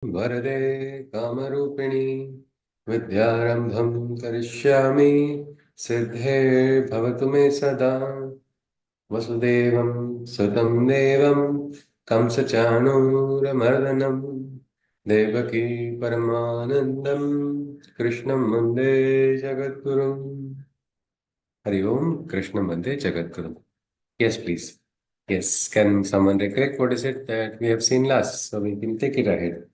वरदे कामरूपिणी विद्यारंभं करिष्यामि सिद्धिर्भवतु मे सदा वसुदेवं सुतं देवं कंसचाणूरमर्दनं देवकी परमानन्दं कृष्णं वन्दे जगद्गुरुम् हरि ओम कृष्णं वन्दे जगद्गुरुम्. Yes, please. Yes, can someone recollect what is it that we have seen last so we can take it ahead?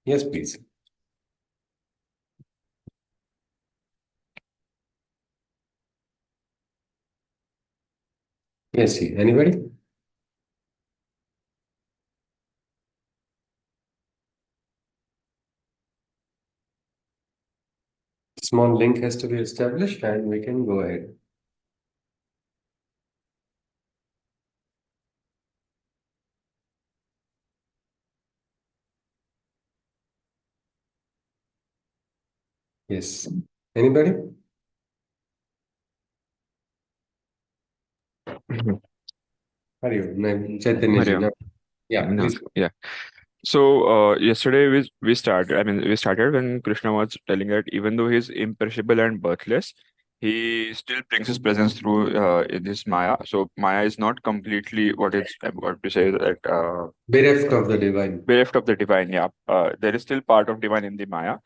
Yes, please. Yes, anybody? Small link has to be established and we can go ahead. Yes. Anybody? Hari Om. Chaitanya ji. Hariam. Yeah, No, please. yeah. So yesterday we started. I mean, we started when Krishna was telling that even though he's imperishable and birthless, he still brings his presence through in this Maya. So Maya is not completely what to say that Bereft of the divine. bereft of the divine. Yeah, there is still part of divine in the Maya.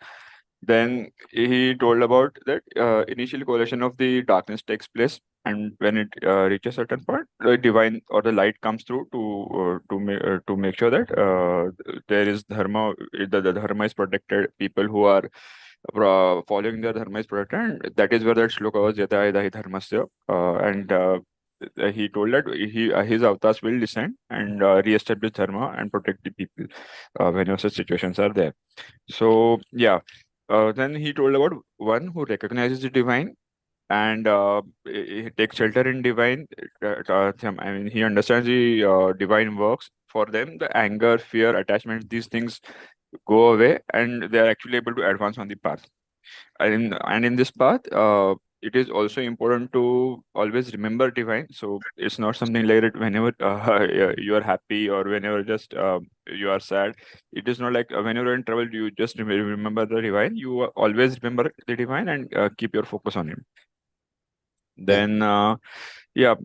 Then he told about that initial correlation of the darkness takes place, and when it reaches a certain point, the divine or the light comes through to make sure that there is dharma. The dharma is protected. People who are following the dharma is protected, and that is where that shloka was yata idahi dharmasya. And he told that his avatars will descend and reestablish dharma and protect the people whenever such situations are there. So yeah, then he told about one who recognizes the divine and he takes shelter in divine. I mean, he understands the divine works. For them, the anger, fear, attachment, these things go away, and they are actually able to advance on the path. And in this path, it is also important to always remember divine. So it's not something like that whenever you are happy or whenever just you are sad. It is not like whenever you're in trouble, you just remember the divine. You always remember the divine and keep your focus on him. Yeah. Then yeah,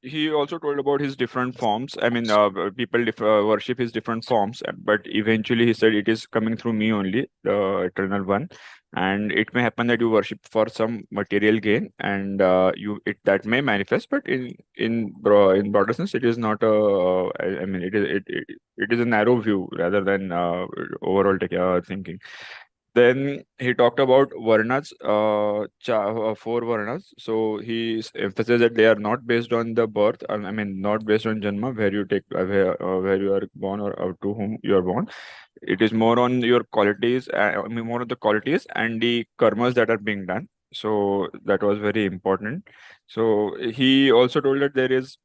he also told about his different forms. I mean, people worship his different forms, but eventually he said it is coming through me only, the eternal one. And it may happen that you worship for some material gain, and that may manifest. But in broader sense, it is not a. I mean, it is a narrow view rather than overall thinking. Then he talked about varnas, four varnas. So he emphasized that they are not based on the birth, I mean, not based on janma, where you take, where you are born or to whom you are born. It is more on your qualities, I mean, more of the qualities and the karmas that are being done. So that was very important. So he also told that there is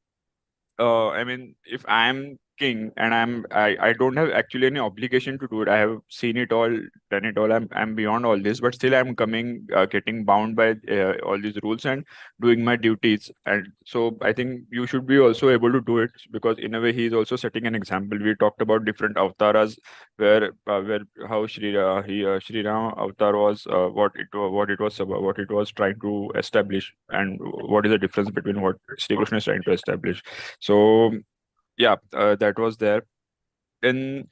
I mean, if I'm king and I don't have actually any obligation to do it. I have seen it all, done it all. I'm beyond all this, but still I'm coming, getting bound by all these rules and doing my duties. And so I think you should be also able to do it because in a way he is also setting an example. We talked about different avatars where how Shri Ram avatar was what it was trying to establish and what is the difference between what Sri Krishna is trying to establish. So yeah, that was there. Then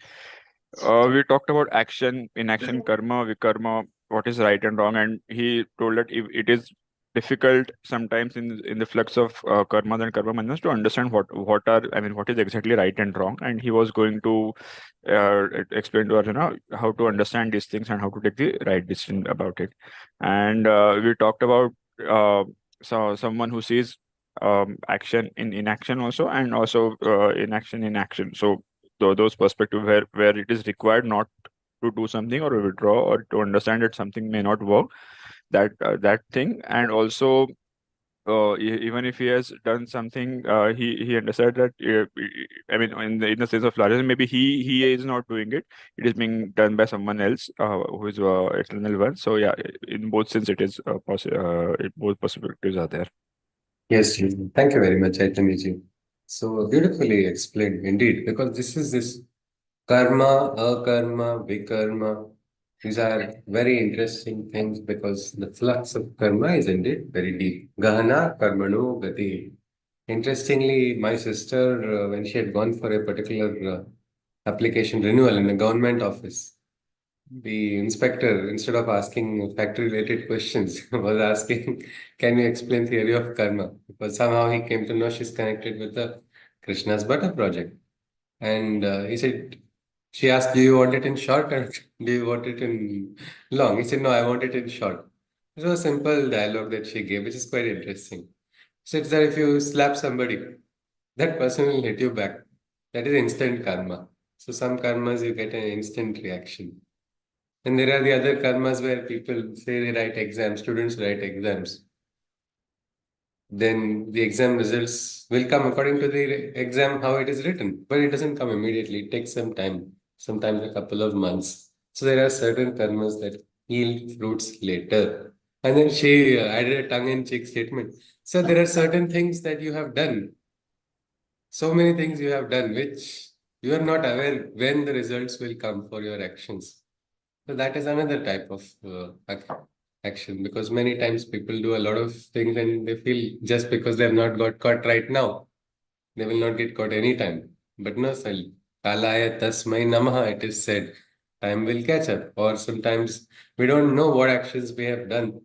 we talked about action, inaction, karma, vikarma, what is right and wrong, and he told that if it is difficult sometimes in the flux of karma and karma bandhans to understand what is exactly right and wrong, and he was going to explain to Arjuna how to understand these things and how to take the right decision about it. And we talked about someone who sees action in inaction also, and also inaction in action. So those perspective where it is required not to do something or withdraw or to understand that something may not work, that thing. And also even if he has done something, he understood that I mean in the sense of larger, maybe he is not doing it, it is being done by someone else who is external one. So yeah, in both sense it is both perspectives are there. Yes, ji. Thank you very much, Chaitanya ji. So beautifully explained indeed, because this is this Karma, akarma, vikarma. These are very interesting things because the flux of karma is indeed very deep. Gahana karmano gati. Interestingly, my sister, when she had gone for a particular application renewal in a government office, the inspector, instead of asking factory-related questions, was asking, "Can you explain theory of karma?" Because somehow he came to know she's connected with the Krishna's Butter project. And he said, she asked, "Do you want it in short or do you want it in long?" He said, "No, I want it in short." It was a simple dialogue that she gave, which is quite interesting. So it's that if you slap somebody, that person will hit you back. That is instant karma. So some karmas you get an instant reaction. And there are the other karmas where people say they write exams, students write exams. Then the exam results will come according to the exam how it is written, but it doesn't come immediately. It takes some time, sometimes a couple of months. So there are certain karmas that yield fruits later. And then she added a tongue-in-cheek statement. So there are certain things that you have done, so many things you have done, which you are not aware when the results will come for your actions. So that is another type of action because many times people do a lot of things and they feel just because they have not got caught right now, they will not get caught anytime. But no, sir, kalaya tasmai namaha, it is said, time will catch up. Or sometimes we don't know what actions we have done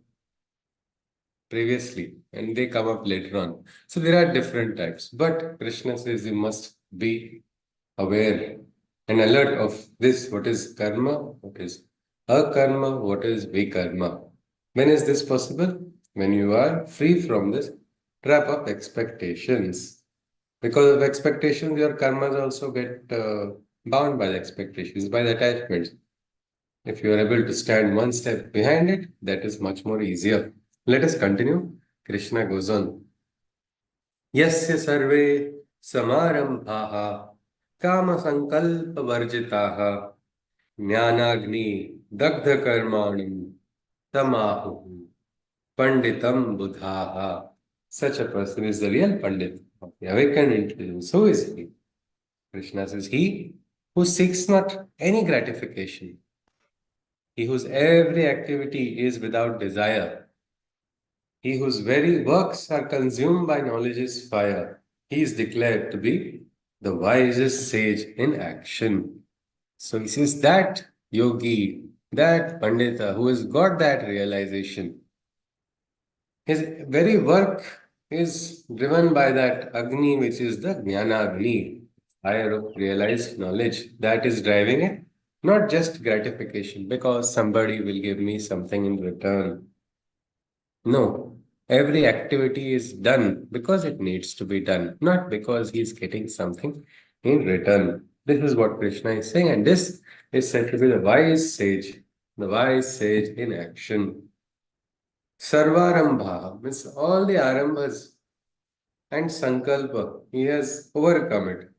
previously and they come up later on. So there are different types. But Krishna says you must be aware and alert of this, what is karma, what is akarma, what is vikarma. When is this possible? When you are free from this trap of expectations. Because of expectations, your karmas also get bound by the expectations, by the attachments. If you are able to stand one step behind it, that is much more easier. Let us continue. Krishna goes on. Yasya sarve samarambhaha kama sankalpa varjitaha jnanagni dagdha karmanam tamahu panditam buddhaha. Such a person is the real pandit of the awakened intelligence. Who is he? Krishna says, he who seeks not any gratification, he whose every activity is without desire, he whose very works are consumed by knowledge's fire, he is declared to be the wisest sage in action. So he says that yogi, that pandita who has got that realization, his very work is driven by that Agni, which is the Jnana Agni, fire of realized knowledge that is driving it, not just gratification, because somebody will give me something in return. No, every activity is done because it needs to be done, not because he's getting something in return. This is what Krishna is saying, and this is said to be the wise sage in action. Sarvarambha means all the arambhas and sankalpa, he has overcome it.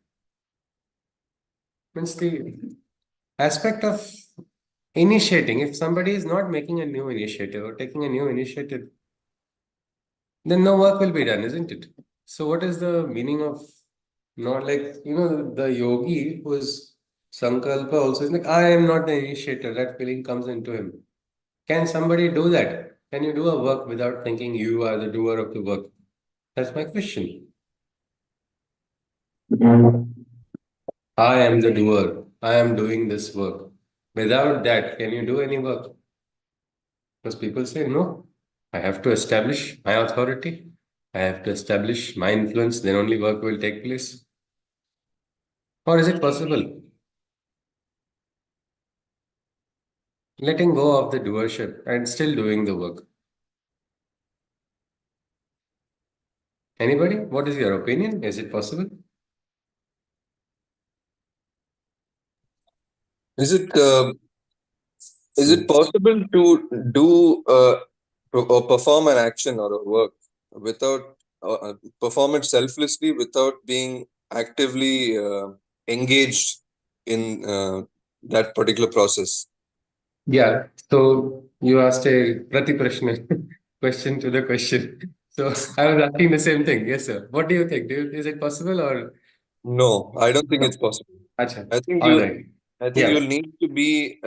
Means the aspect of initiating, if somebody is not making a new initiative or taking a new initiative, then no work will be done, isn't it? So, what is the meaning of not like, the yogi who is Sankalpa also is like, I am not the initiator. That feeling comes into him. Can somebody do that? Can you do a work without thinking you are the doer of the work? That's my question. I am the doer. I am doing this work. Without that, can you do any work? Because people say, no, I have to establish my authority. I have to establish my influence, then only work will take place. Or is it possible? Letting go of the doership and still doing the work. Anybody? What is your opinion? Is it possible? Is it possible to do or perform an action or a work without perform it selflessly without being actively engaged in that particular process? Yeah. So you asked a prati prashna question to the question. So I was asking the same thing. Yes, sir. What do you think? Is it possible or No, I don't think no? it's possible. Acha. I think All right. I think Yeah. you'll need to be,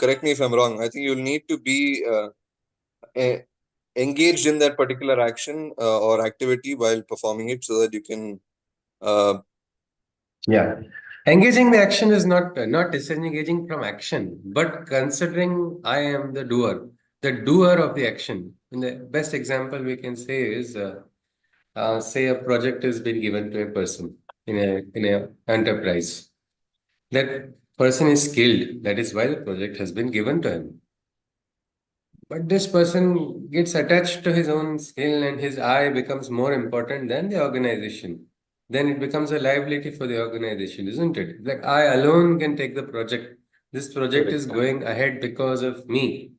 correct me if I'm wrong, I think you'll need to be engaged in that particular action or activity while performing it so that you can. Yeah. Engaging the action is not disengaging from action, but considering I am the doer of the action. And the best example we can say is, say a project has been given to a person in a enterprise. That person is skilled. That is why the project has been given to him. But this person gets attached to his own skill and his I becomes more important than the organization. Then it becomes a liability for the organization, isn't it? Like I alone can take the project. This project Correct. is going ahead because of me.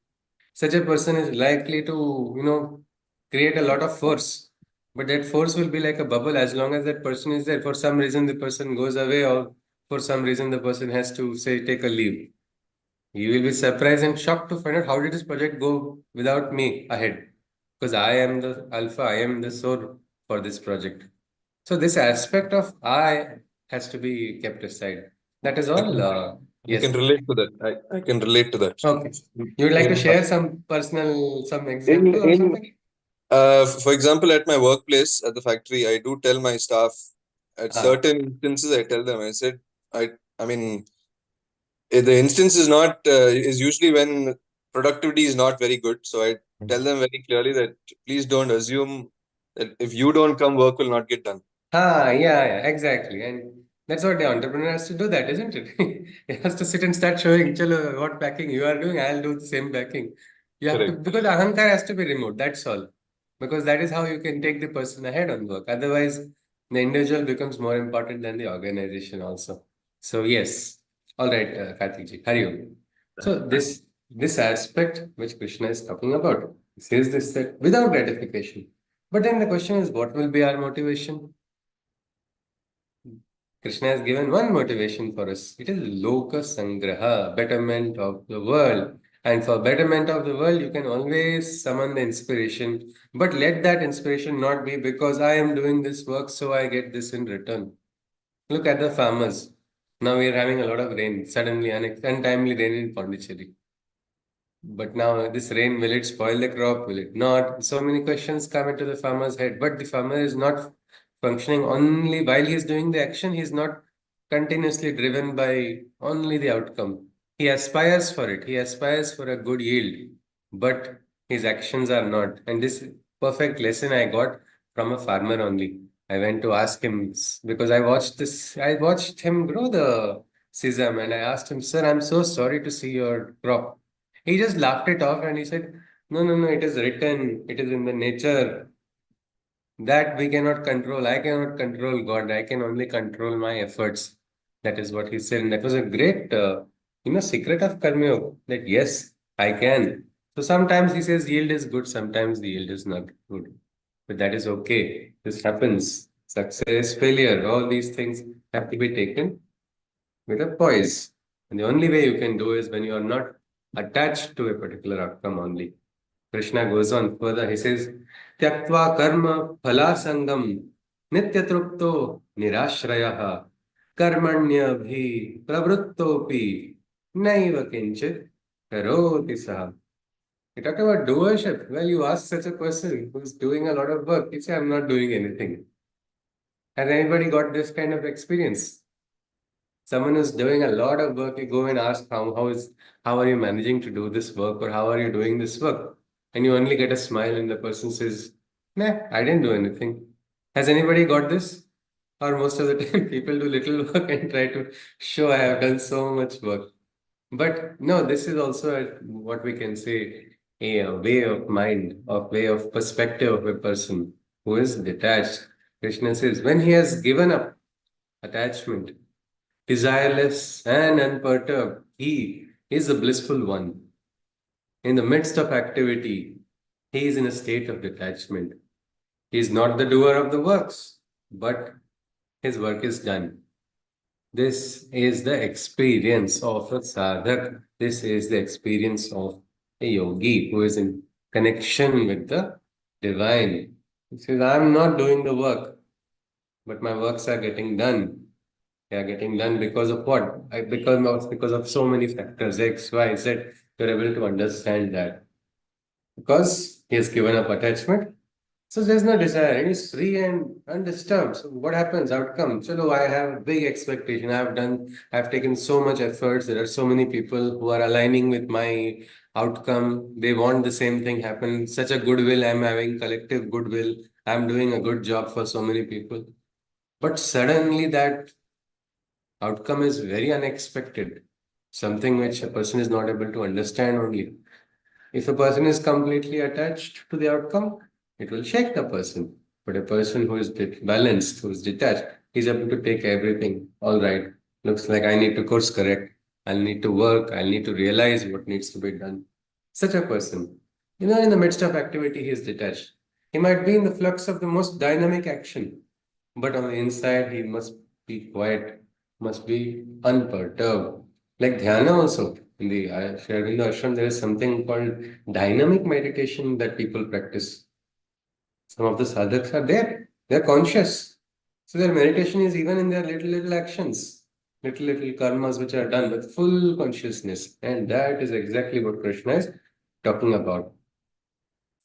Such a person is likely to, create a lot of force. But that force will be like a bubble as long as that person is there. For some reason, the person goes away, or for some reason, the person has to say, take a leave. You will be surprised and shocked to find out how did this project go without me ahead. Because I am the alpha, I am the soul for this project. So this aspect of I has to be kept aside. That is I all. can, I Yes. can relate to that. I can relate to that. Okay. You would like to In share some in example or in something? for example, at my workplace at the factory, I do tell my staff at Ah, certain instances. I tell them. I said, I mean, the instance is not is usually when productivity is not very good. So I tell them very clearly that please don't assume that if you don't come, work will not get done. yeah, exactly. And that's what the entrepreneur has to do that, isn't it? He has to sit and start showing, chalo, what packing you are doing, I'll do the same packing. You have to, Correct. because ahankar has to be removed, that's all. Because that is how you can take the person ahead on work. Otherwise, the individual becomes more important than the organization also. So yes. All right, Karthik ji, Hari Om. So this aspect which Krishna is talking about, he says this that without gratification. But then the question is, what will be our motivation? Krishna has given one motivation for us. It is Loka Sangraha, betterment of the world. And for betterment of the world, you can always summon the inspiration. But let that inspiration not be because I am doing this work, so I get this in return. Look at the farmers. Now we are having a lot of rain, suddenly untimely rain in Pondicherry. But now this rain, will it spoil the crop? Will it not? So many questions come into the farmer's head. But the farmer is not functioning only while he is doing the action. He is not continuously driven by only the outcome. He aspires for it. He aspires for a good yield. But his actions are not. And this perfect lesson I got from a farmer only. I went to ask him because I watched him grow the sesame and I asked him, Sir, I'm so sorry to see your crop. He just laughed it off and he said, No, no, no, it is written, it is in the nature that we cannot control. I cannot control God. I can only control my efforts. That is what he said. And that was a great, secret of Karma Yoga, that yes, I can. So sometimes he says yield is good, sometimes the yield is not good. But that is okay. This happens. Success, failure, all these things have to be taken with a poise. And the only way you can do is when you are not attached to a particular outcome only. Krishna goes on further. He says, Tyaktva karma phala sangam nityatrupto nirashrayaha karmanya bhi pravruttopi naiva kinchit karoti saha. You talk about doership. Well, you ask such a person who's doing a lot of work, he say, I'm not doing anything. Has anybody got this kind of experience? Someone who's doing a lot of work, you go and ask how are you managing to do this work or how are you doing this work? And you only get a smile and the person says, Nah, I didn't do anything. Has anybody got this? Or most of the time people do little work and try to show I have done so much work. But no, this is also what we can say a way of mind, of way of perspective of a person who is detached. Krishna says, when he has given up attachment, desireless and unperturbed, he is the blissful one. In the midst of activity, he is in a state of detachment. He is not the doer of the works, but his work is done. This is the experience of a sadhak. This is the experience of a yogi who is in connection with the divine. He says, I'm not doing the work, but my works are getting done. They are getting done because of what? Because of so many factors, X, Y, Z. You're able to understand that. Because he has given up attachment. So there's no desire, and he's free and undisturbed. So what happens? Outcome. Chalo, I have a big expectation. I've taken so much efforts. There are so many people who are aligning with my outcome. They want the same thing happen. Such a goodwill. I'm having collective goodwill. I'm doing a good job for so many people. But suddenly that outcome is very unexpected. Something which a person is not able to understand only. If a person is completely attached to the outcome, it will shake the person. But a person who is balanced, who is detached, is able to take everything. All right, looks like I need to course correct. I'll need to work. I'll need to realize what needs to be done. Such a person, in the midst of activity, he is detached. He might be in the flux of the most dynamic action, but on the inside, he must be quiet, must be unperturbed. Like dhyana also. In the Sri ashram, there is something called dynamic meditation that people practice. Some of the sadhaks are there. They're conscious. So their meditation is even in their little actions, little karmas which are done with full consciousness. And that is exactly what Krishna is talking about.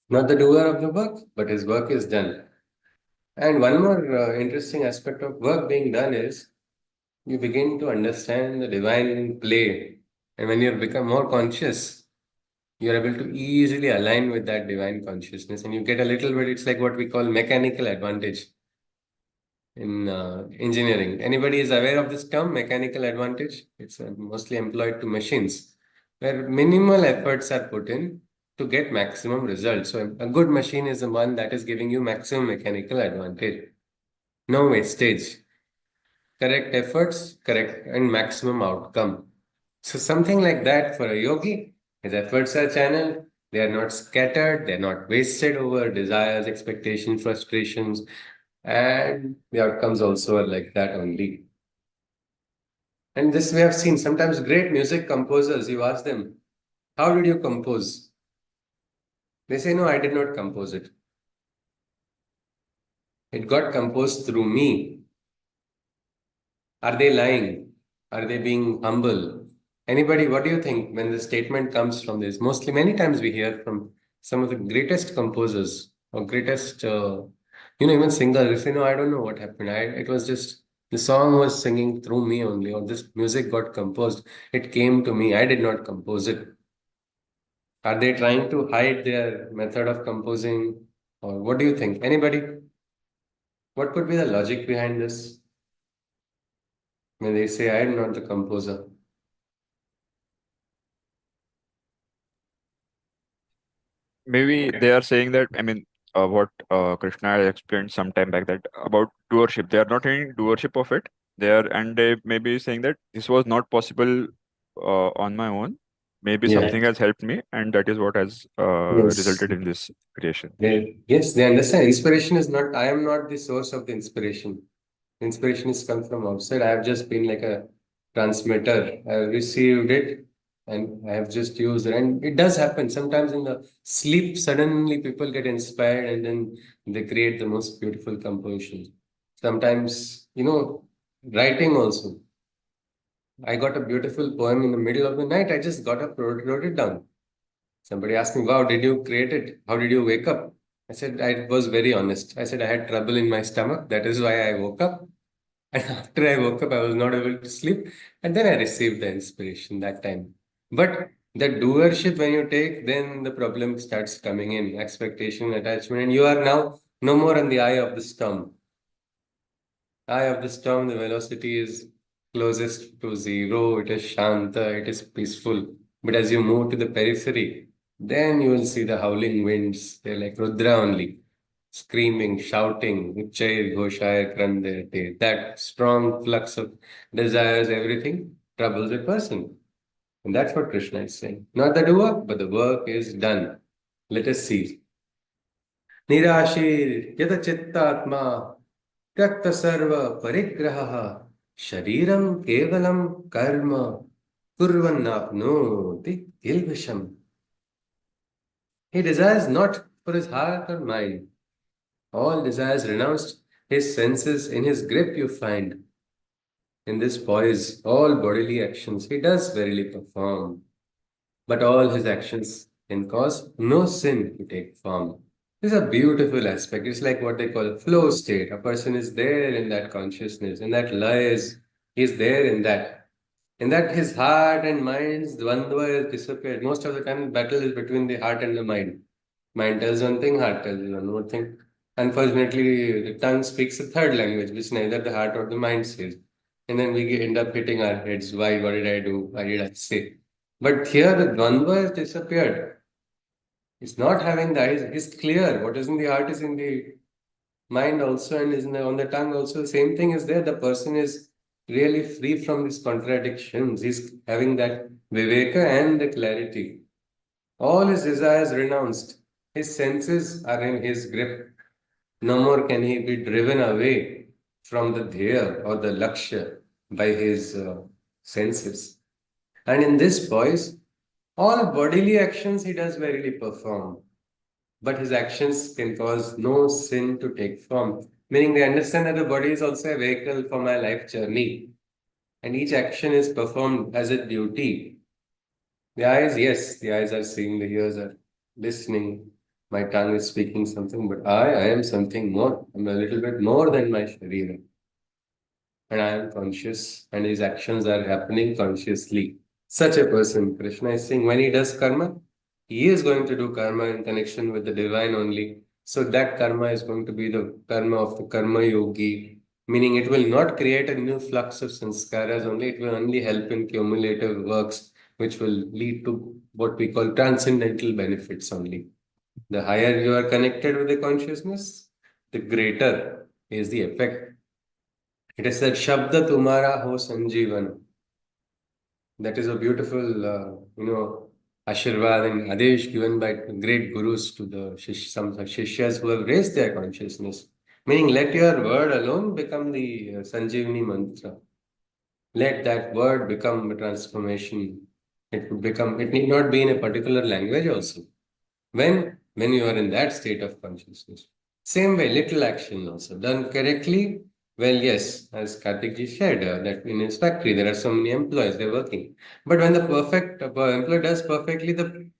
Not the doer of the work, but his work is done. And one more interesting aspect of work being done is you begin to understand the divine play. And when you become more conscious, you're able to easily align with that divine consciousness. And you get a little bit, it's like what we call mechanical advantage in engineering. Anybody is aware of this term, mechanical advantage? It's mostly employed to machines, where minimal efforts are put in to get maximum results. So a good machine is the one that is giving you maximum mechanical advantage. No wastage. Correct efforts, correct and maximum outcome. So something like that for a yogi, his efforts are channeled, they are not scattered, they're not wasted over desires, expectations, frustrations, and the outcomes also are like that only. And this we have seen sometimes great music composers, you ask them, how did you compose? They say, no, I did not compose it. It got composed through me. Are they lying? Are they being humble? Anybody, what do you think when the statement comes from this? Mostly, many times we hear from some of the greatest composers or greatest, even singers. They say, no, I don't know what happened. It was just the song was singing through me only, or this music got composed. It came to me. I did not compose it. Are they trying to hide their method of composing, or what do you think? Anybody? What could be the logic behind this when they say, I am not the composer? Maybe they are saying that, I mean, what Krishna had explained some time back, that about doership. They are not in doership of it. And they may be saying that this was not possible on my own. Maybe Yeah. something has helped me, and that is what has Yes. resulted in this creation. Yes, they understand. Inspiration is not, I am not the source of the inspiration. Inspiration is come from outside. I have just been like a transmitter. I have received it and I have just used it. And it does happen. Sometimes in the sleep, suddenly people get inspired and then they create the most beautiful compositions. Sometimes, writing also. I got a beautiful poem in the middle of the night. I just got up, wrote it down. Somebody asked me, wow, did you create it? How did you wake up? I said, I was very honest. I said, I had trouble in my stomach. That is why I woke up. And after I woke up, I was not able to sleep. And then I received the inspiration that time. But the doership, when you take, then the problem starts coming in expectation, attachment. And you are now no more in the eye of the storm. Eye of the storm, the velocity is closest to zero. It is shanta, it is peaceful. But as you move to the periphery, then you will see the howling winds. They're like Rudra only, screaming, shouting, Uchchair Ghoshaya Krandete. That strong flux of desires, everything troubles a person. And that's what Krishna is saying. Not the doer, but the work is done. Let us see. Nirashir Yatachittatma त्यक्त सर्व परिग्रहः शरीरं केवलं कर्म कुर्वन्नाप्नोति किल्बिषम्. He desires not for his heart or mind. All desires renounced, his senses in his grip you find. In this poise, all bodily actions he does verily perform, but all his actions can cause no sin to take form. This is a beautiful aspect. It's like what they call flow state. A person is there in that consciousness, in that lies. He's there in that. In that, his heart and mind's dvandva has disappeared. Most of the time, the battle is between the heart and the mind. Mind tells one thing, heart tells one more thing. Unfortunately, the tongue speaks a third language, which neither the heart or the mind says. And then we end up hitting our heads. Why? What did I do? Why did I say? But here, the dvandva has disappeared. It's not having the eyes. It's clear. What is in the heart is in the mind also, and is on the tongue also. Same thing is there. The person is really free from these contradictions. He's having that viveka and the clarity. All his desires renounced. His senses are in his grip. No more can he be driven away from the dhya or the lakshya by his senses. And in this poise, all bodily actions he does verily perform, but his actions can cause no sin to take form. Meaning they understand that the body is also a vehicle for my life journey, and each action is performed as a duty. The eyes, yes, the eyes are seeing, the ears are listening, my tongue is speaking something, but I am something more. I'm a little bit more than my sharira. And I am conscious, and his actions are happening consciously. Such a person, Krishna is saying, when he does karma, he is going to do karma in connection with the divine only. So that karma is going to be the karma of the karma yogi, meaning it will not create a new flux of sanskaras only, it will only help in cumulative works, which will lead to what we call transcendental benefits only. The higher you are connected with the consciousness, the greater is the effect. It is said, Shabda Tumara Ho Sanjeevan. That is a beautiful, Ashirvad and Adesh given by great gurus to the some Shishyas who have raised their consciousness. Meaning, let your word alone become the Sanjeevani mantra. Let that word become a transformation. It need not be in a particular language also. When you are in that state of consciousness. Same way, little action also done correctly. Well, yes, as Karthikji shared, that in his factory there are so many employees, they're working. But when the perfect employee does perfectly, the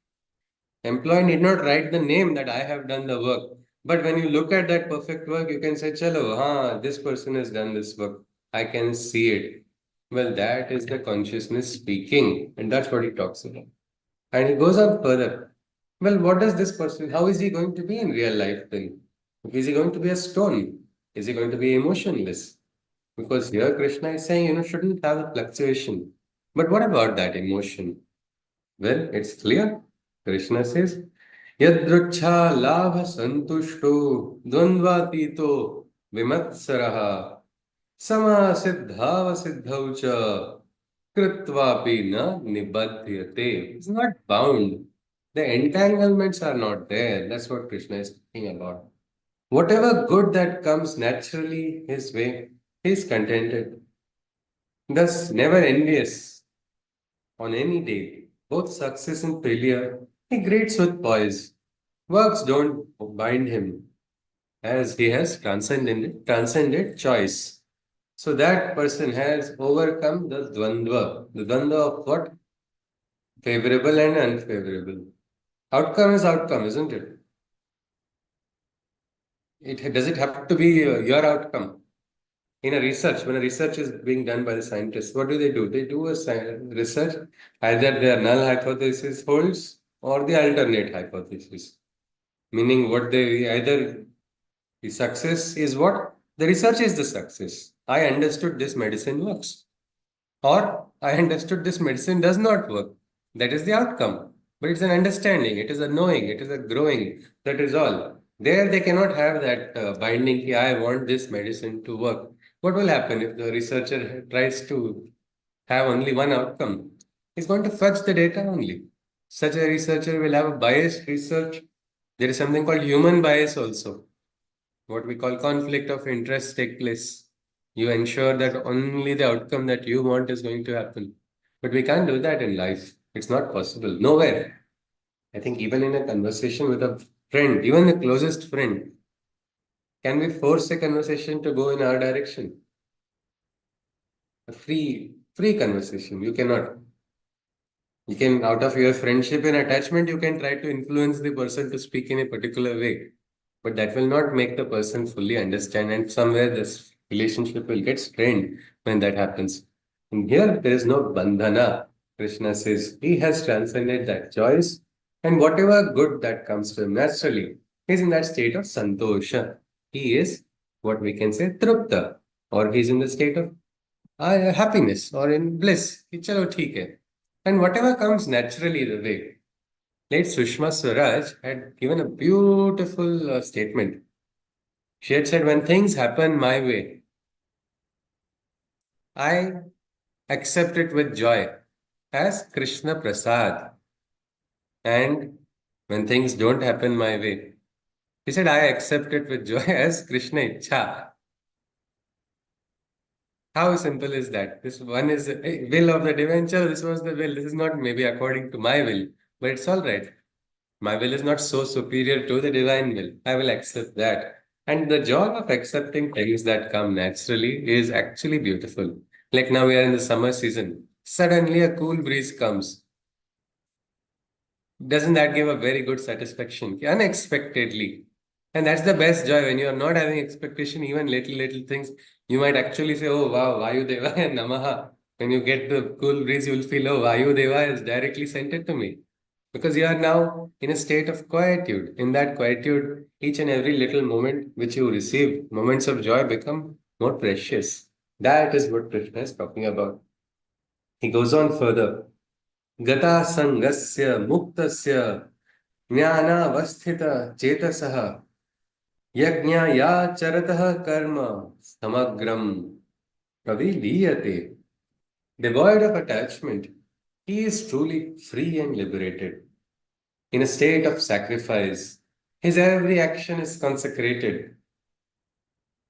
employee need not write the name that I have done the work. But when you look at that perfect work, you can say, Chalo, this person has done this work. I can see it. Well, that is the consciousness speaking, and that's what he talks about. And he goes on further. Well, what does this person, how is he going to be in real life then? Is he going to be a stone? Is he going to be emotionless? Because here Krishna is saying, shouldn't have a fluctuation. But what about that emotion? Well, it's clear. Krishna says, Yadrucha labha santushto dvandvatito vimatsaraha sama siddhava siddhaucha Kritvapi na nibadhyate. It's not bound. The entanglements are not there. That's what Krishna is talking about. Whatever good that comes naturally his way, he is contented. Thus, never envious on any day, both success and failure, he greets with poise. Works don't bind him, as he has transcended choice. So that person has overcome the dvandva. The dvandva of what? Favorable and unfavorable. Outcome is outcome, isn't it? Does it have to be your outcome? In a research, when a research is being done by the scientists, what do? They do a research, either their null hypothesis holds or the alternate hypothesis. Meaning what they either the success is what? The research is the success. I understood this medicine works. Or I understood this medicine does not work. That is the outcome. But it's an understanding, it is a knowing, it is a growing. That is all. There they cannot have that binding, "Ki, I want this medicine to work." What will happen if the researcher tries to have only one outcome? He's going to fudge the data only. Such a researcher will have a biased research. There is something called human bias also. What we call conflict of interest take place. You ensure that only the outcome that you want is going to happen. But we can't do that in life. It's not possible. Nowhere. I think even in a conversation with a friend, even the closest friend, can we force a conversation to go in our direction? a free conversation. You cannot. You can, out of your friendship and attachment, you can try to influence the person to speak in a particular way, but that will not make the person fully understand. And somewhere this relationship will get strained when that happens. And here there is no bandhana. Krishna says he has transcended that choice, and whatever good that comes to him naturally, he's in that state of santosha. He is what we can say trupta, or he's in the state of happiness or in bliss. Ki chalo theek hai. And whatever comes naturally the way. Late Sushma Swaraj had given a beautiful statement. She had said, when things happen my way, I accept it with joy as Krishna Prasad. And when things don't happen my way, he said, I accept it with joy as Krishna Ichha. How simple is that? This one is a will of the divine. Chalo, this was the will. This is not maybe according to my will, but it's all right. My will is not so superior to the divine will. I will accept that. And the joy of accepting things that come naturally is actually beautiful. Like now we are in the summer season. Suddenly a cool breeze comes. Doesn't that give a very good satisfaction? Unexpectedly. And that's the best joy when you are not having expectation, even little things. You might actually say, oh wow, Vayu Deva and Namaha. When you get the cool breeze, you will feel, oh, Vayu Deva has directly sent it to me. Because you are now in a state of quietude. In that quietude, each and every little moment which you receive, moments of joy become more precious. That is what Krishna is talking about. He goes on further. Gata sangasya muktasya jnanavasthita chetasah yajna ya charatah karma samagram praviliyate. Devoid of attachment, he is truly free and liberated. In a state of sacrifice, his every action is consecrated.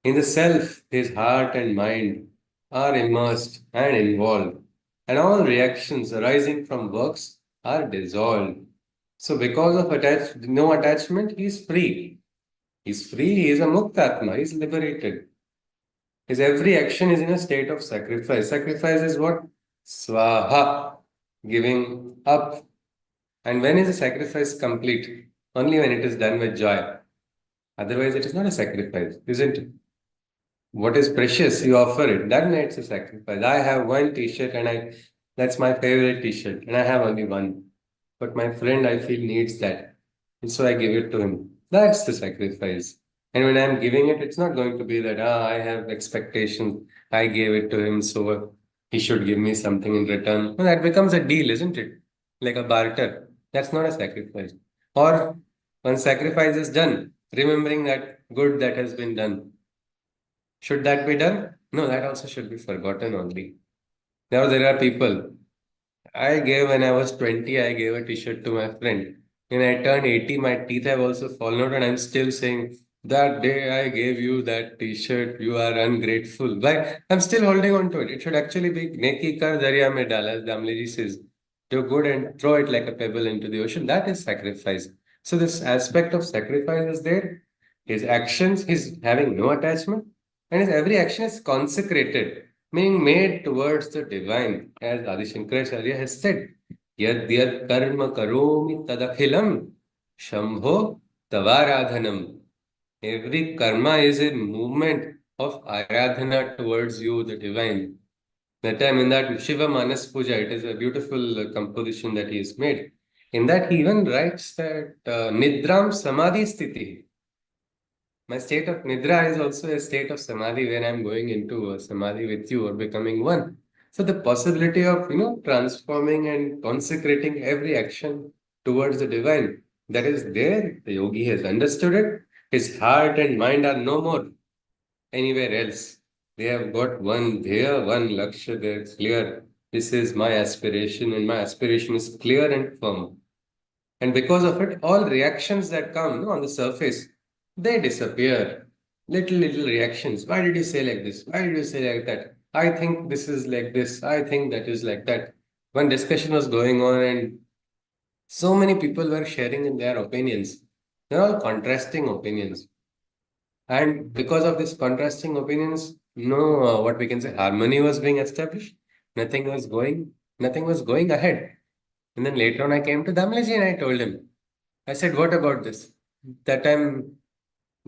In the self, his heart and mind are immersed and involved, and all reactions arising from works are dissolved. So, because of no attachment, he is free. He's free, he is a muktatma, he is liberated. His every action is in a state of sacrifice. Sacrifice is what? Swaha, giving up. And when is a sacrifice complete? Only when it is done with joy. Otherwise, it is not a sacrifice, isn't it? What is precious, you offer it. That makes a sacrifice. I have one t-shirt and that's my favorite t-shirt, and I have only one. But my friend, I feel, needs that. And so I give it to him. That's the sacrifice. And when I'm giving it, it's not going to be that, I have expectations. I gave it to him, so he should give me something in return. No, that becomes a deal, isn't it? Like a barter. That's not a sacrifice. Or when sacrifice is done, remembering that good that has been done. Should that be done? No, that also should be forgotten only. Now there are people. I gave when I was 20, I gave a t-shirt to my friend. When I turned 80, my teeth have also fallen out, and I'm still saying, that day I gave you that t-shirt, you are ungrateful. But I'm still holding on to it. It should actually be Neki kar darya mein dal, as Damliji says. Do good and throw it like a pebble into the ocean. That is sacrifice. So this aspect of sacrifice is there. His actions, he's having no attachment, and his every action is consecrated, meaning made towards the divine, as Adi Shankaracharya has said, Yad yad karma karomi tadakhilam shambho tavaradhanam. Every karma is a movement of aradhana towards you, the divine. That time in that Shiva Manas Puja, it is a beautiful composition that he has made. In that he even writes that Nidram Samadhi Sthiti. My state of Nidra is also a state of Samadhi where I'm going into a Samadhi with you or becoming one. So the possibility of, transforming and consecrating every action towards the divine, that is there. The yogi has understood it. His heart and mind are no more anywhere else. They have got one there, one lakshya there. It's clear. This is my aspiration, and my aspiration is clear and firm. And because of it, all reactions that come on the surface, they disappear. Little reactions. Why did you say like this? Why did you say like that? I think this is like this. I think that is like that. One discussion was going on, and so many people were sharing in their opinions. They're all contrasting opinions. And because of these contrasting opinions, no, what we can say, harmony was being established. Nothing was going ahead. And then later on, I came to Damlaji and I told him, I said, what about this? That time,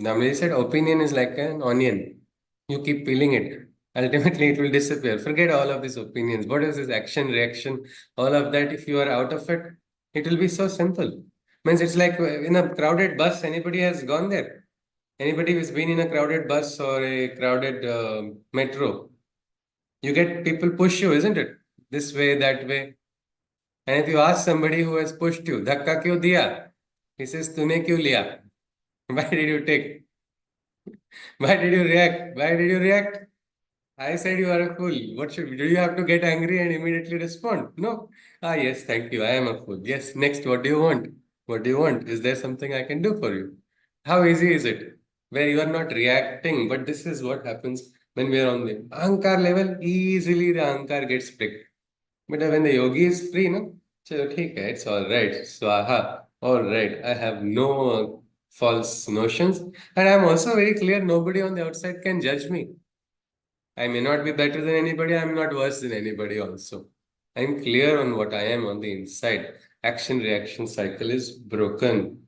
Damlaji said, opinion is like an onion. You keep peeling it. Ultimately, it will disappear. Forget all of these opinions. What is this action, reaction, all of that? If you are out of it, it will be so simple. Means it's like in a crowded bus, anybody has gone there. Anybody who's been in a crowded bus or a crowded metro, you get people push you, isn't it? This way, that way. And if you ask somebody who has pushed you, धक्का क्यों दिया? He says, तूने क्यों लिया? Why did you take? Why did you react? Why did you react? I said you are a fool. What should do you have to get angry and immediately respond? No. Ah, yes, thank you. I am a fool. Yes, next, what do you want? What do you want? Is there something I can do for you? How easy is it? Where you are not reacting, but this is what happens when we are on the ahankar level, easily the ahankar gets pricked. But when the yogi is free, no? Chalo, theek hai, it's all right. Swaha. All right. I have no false notions. And I'm also very clear nobody on the outside can judge me. I may not be better than anybody, I'm not worse than anybody also. I'm clear on what I am on the inside. Action reaction cycle is broken.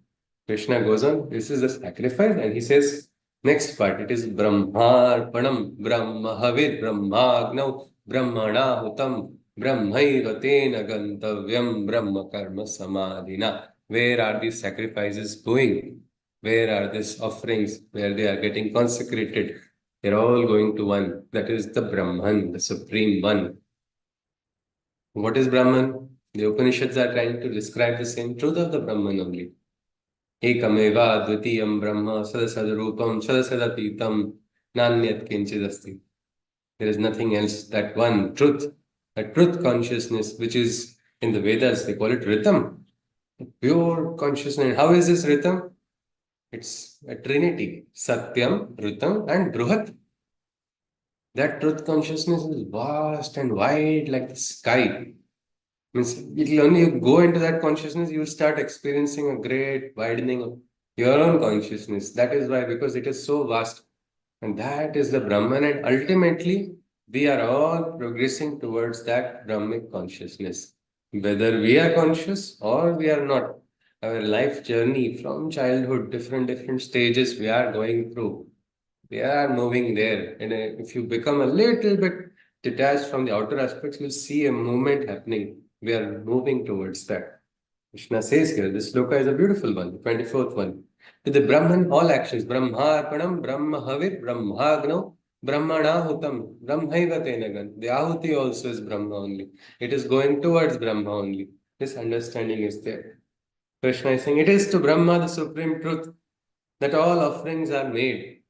Krishna goes on, this is the sacrifice, and he says, next part, it is Brahmarpanam, Brahmahavir, Brahmagnav, Brahmanahutam, Brahmaiva tena gantavyam, Brahma karma samadhina. Where are these sacrifices going? Where are these offerings? Where they are getting consecrated? They're all going to one. That is the Brahman, the Supreme One. What is Brahman? The Upanishads are trying to describe the same truth of the Brahman only. Ekameva dvitiyam Brahma sadasadarupam sadasadatitam nanyat kinchidasti. There is nothing else. That one truth, a truth consciousness, which is in the Vedas, they call it Ritam. Pure consciousness. How is this Ritam? It's a trinity. Satyam, Ritam, and Bruhat. That truth consciousness is vast and wide like the sky. Means it'll only you go into that consciousness, you start experiencing a great widening of your own consciousness. That is why, because it is so vast. And that is the Brahman. And ultimately, we are all progressing towards that Brahmic consciousness. Whether we are conscious or we are not. Our life journey from childhood, different stages we are going through. We are moving there. And if you become a little bit detached from the outer aspects, you'll see a movement happening. We are moving towards that. Krishna says here, this shloka is a beautiful one, the 24th one. To the Brahman, all actions, Brahmarpanam, Brahmahavir, Brahmagno, Brahmanahutam, Brahmaiva tenagan. The Ahuti also is Brahma only. It is going towards Brahma only. This understanding is there. Krishna is saying, it is to Brahma, the supreme truth, that all offerings are made.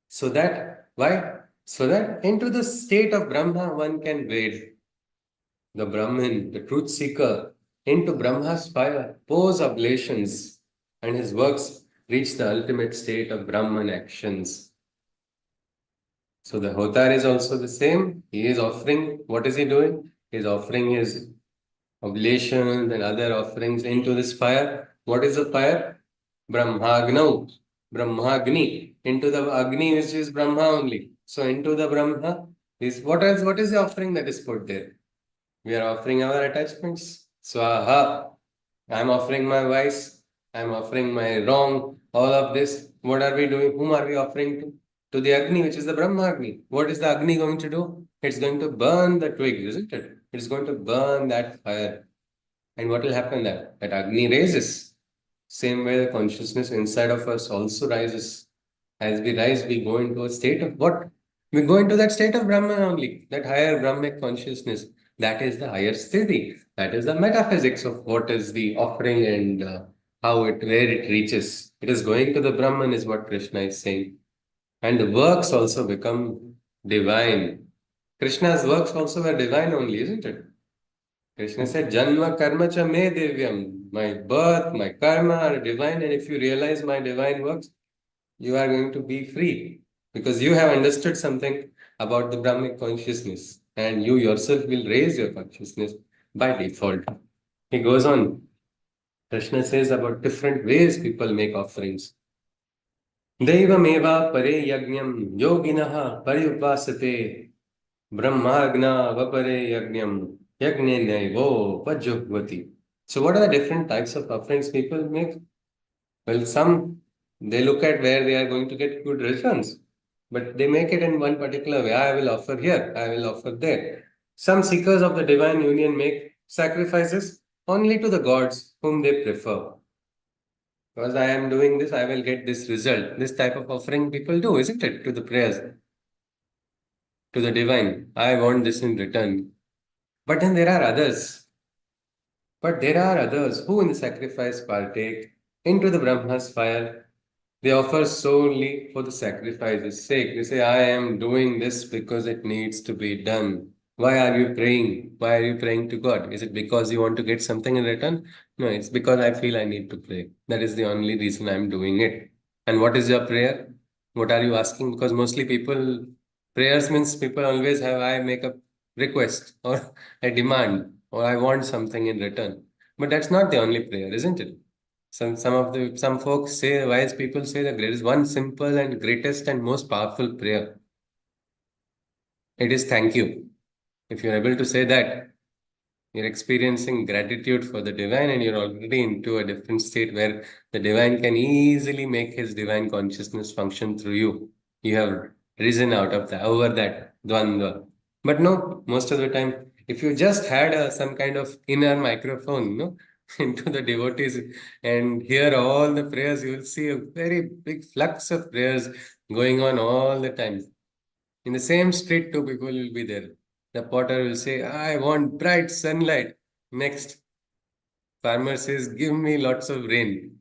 So that, why? So that into the state of Brahma one can wade. The Brahmin, the truth seeker, into Brahma's fire, pours oblations, and his works reach the ultimate state of Brahman actions. So the Hotar is also the same. He is offering, what is he doing? He is offering his oblations and other offerings into this fire. What is the fire? Brahmagnav, Brahmagni, into the Agni, which is Brahma only. So into the Brahma is what is the offering that is put there? We are offering our attachments. Swaha. I'm offering my vice. I'm offering my wrong. All of this. What are we doing? Whom are we offering to? To the Agni, which is the Brahma Agni. What is the Agni going to do? It's going to burn the twig, isn't it? It's going to burn that fire. And what will happen there? That Agni raises. Same way the consciousness inside of us also rises. As we rise, we go into a state of what? We go into that state of Brahman only, that higher Brahmic consciousness. That is the higher sthiti. That is the metaphysics of what is the offering and where it reaches. It is going to the Brahman, is what Krishna is saying. And the works also become divine. Krishna's works also were divine only, isn't it? Krishna said, Janma karma cha me devyam. My birth, my karma are divine, and if you realize my divine works, you are going to be free because you have understood something about the Brahmic consciousness, and you yourself will raise your consciousness by default. He goes on. Krishna says about different ways people make offerings. Devameva pare yajnam yoginaha paryupasate brahmagna vapare yajnam yajnenaivo vajuhvati. So what are the different types of offerings people make? Well, some they look at where they are going to get good returns, but they make it in one particular way. I will offer here, I will offer there. Some seekers of the divine union make sacrifices only to the gods whom they prefer. Because I am doing this, I will get this result. This type of offering people do, isn't it? To the prayers, to the divine. I want this in return. But then there are others. But there are others who in the sacrifice partake into the Brahma's fire. They offer solely for the sacrifice's sake. They say, I am doing this because it needs to be done. Why are you praying? Why are you praying to God? Is it because you want to get something in return? No, it's because I feel I need to pray. That is the only reason I'm doing it. And what is your prayer? What are you asking? Because mostly people, prayers means people always have, I make a request or a demand or I want something in return. But that's not the only prayer, isn't it? Some folks say, wise people say that there is one simple and greatest and most powerful prayer. It is thank you. If you're able to say that, you're experiencing gratitude for the divine and you're already into a different state where the divine can easily make his divine consciousness function through you. You have risen out of that, over that dvandva. But no, most of the time, if you just had some kind of inner microphone, no, into the devotees and hear all the prayers, you will see a very big flux of prayers going on all the time. In the same street, two people will be there. The potter will say, I want bright sunlight. Next, farmer says, give me lots of rain.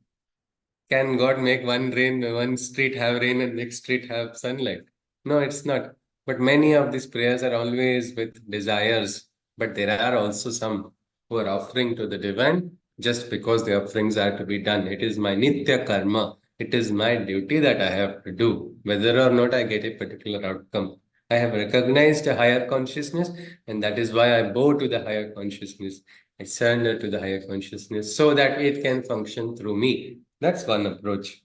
Can God make one street have rain and next street have sunlight? No, it's not. But many of these prayers are always with desires. But there are also some who are offering to the divine just because the offerings are to be done. It is my nitya karma. It is my duty that I have to do, whether or not I get a particular outcome. I have recognized a higher consciousness, and that is why I bow to the higher consciousness. I surrender to the higher consciousness so that it can function through me. That's one approach.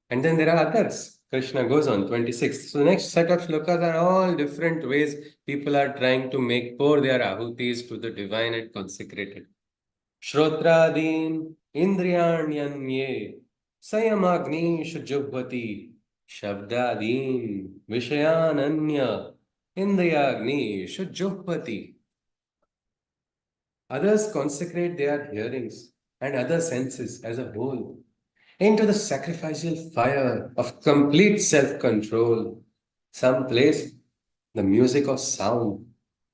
And then there are others. Krishna goes on, 26. So the next set of shlokas are all different ways people are trying to make pour their ahutis to the divine and consecrated. Shrotradin indriyanyanye sayamagni shujubhati shabdadin vishayananya indriyagni shujubhati. Others consecrate their hearings and other senses as a whole into the sacrificial fire of complete self-control. Some place the music of sound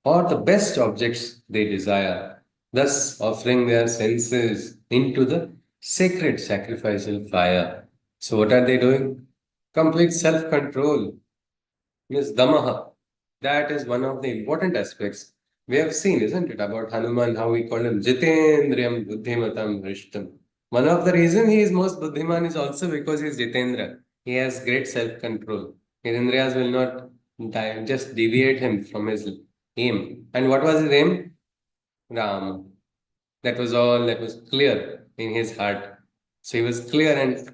or the best objects they desire, thus offering their senses into the sacred sacrificial fire. So what are they doing? Complete self-control. Yes, Damaha. That is one of the important aspects. We have seen, isn't it, about Hanuman, how we call him Jitendriyam Buddhimatam Vrishtam. One of the reasons he is most Buddhiman is also because he is Jitendra. He has great self-control. His Indriyas will not just deviate him from his aim. And what was his aim? Ram. That was all that was clear in his heart. So he was clear and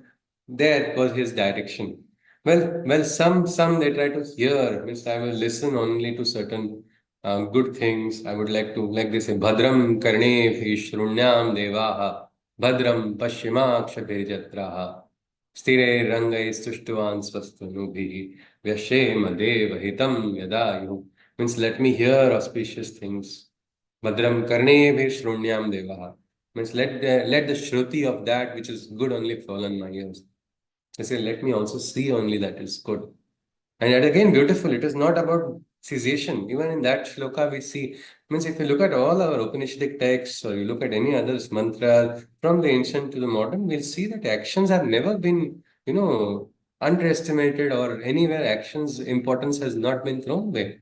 there was his direction. Some they try to hear, means I will listen only to certain good things. I would like to, like they say, Bhadram karne shrunyam devaha, Bhadram pashyimakshabhe jatraha, stire rangai stushtuvan swasthanubhi, vyashema deva hitam yadayu. Means let me hear auspicious things. Bhadram karne shrunyam devaha. Means let the shruti of that which is good only fall on my ears. They say, let me also see only that is good. And yet again, beautiful. It is not about cessation. Even in that shloka, we see, means if you look at all our Upanishadic texts or you look at any other mantra from the ancient to the modern, we'll see that actions have never been, underestimated or anywhere actions' importance has not been thrown away.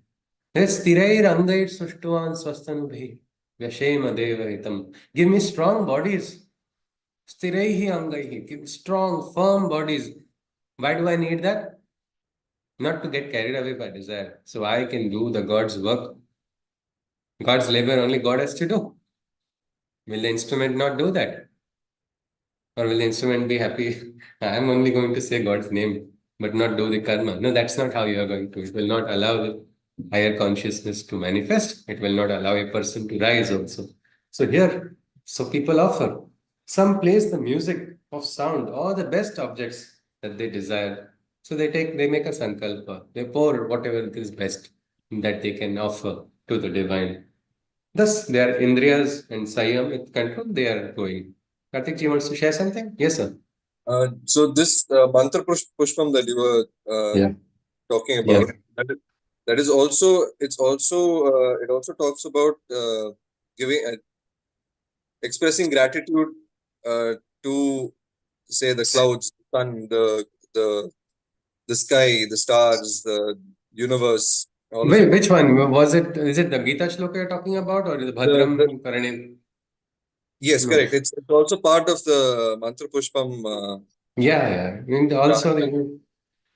There's Stirair Angair Sushtuan Swastanubhi Vyashema Deva Hitam. Give me strong bodies. Stiraihi Angaihi. Give strong, firm bodies. Why do I need that? Not to get carried away by desire. So I can do the God's work. God's labor only God has to do. Will the instrument not do that? Or will the instrument be happy? I am only going to say God's name. but not do the karma. No, that's not how you are going to. It will not allow the higher consciousness to manifest. It will not allow a person to rise also. So here, so people offer. Some place the music of sound or the best objects that they desire. So they make a sankalpa. They pour whatever is best that they can offer to the divine. Thus, their indriyas and sayam with control, they are going. Karthik ji wants to share something? Yes, sir. So this mantra pushpam that you were Yeah. talking Yeah. about, that is also, it also talks about giving expressing gratitude to, say, the clouds, the sun, the sky, the stars, the universe, all of Wait, it. which one? Was it? Is it the Gita Shloka you're talking about or the The Bhadram Karane? Yes, No. correct. It's also part of the mantra pushpam, Yeah, yeah. And also the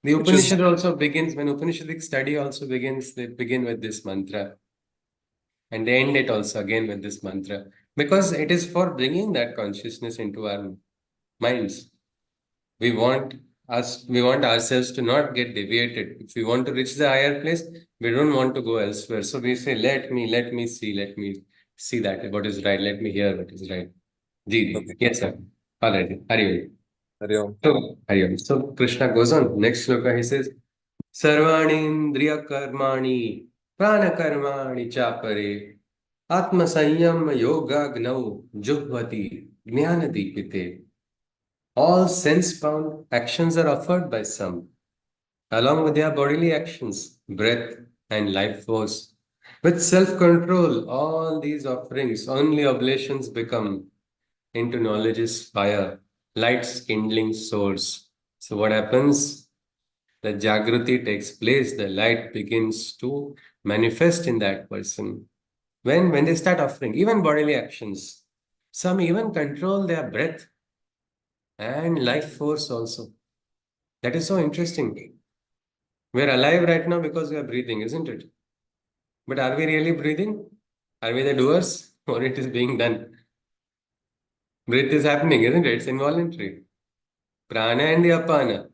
which is Upanishad also begins, when Upanishadic study also begins, they begin with this mantra. And they end it also again with this mantra. Because it is for bringing that consciousness into our minds. We want we want ourselves to not get deviated. If we want to reach the higher place, we don't want to go elsewhere. So we say, let me see that what is right. Let me hear what is right. Ji, okay. yes, sir. All right. Hari Om. Hari Om. So, Hari Om. So Krishna goes on. Next shloka, he says, Sarvani indriya karmani prana karmani chapare atma sanyam yoga gnau juhvati jnana dipite. All sense-bound actions are offered by some, along with their bodily actions, breath, and life force. With self-control, all these offerings, only oblations become into knowledge's fire, light's kindling source. So what happens? The Jagruti takes place, the light begins to manifest in that person. When they start offering, even bodily actions, some even control their breath and life force also. That is so interesting. We're alive right now because we are breathing, isn't it? But are we really breathing? Are we the doers or it is being done? Breath is happening, isn't it? It's involuntary. Prana and the apana.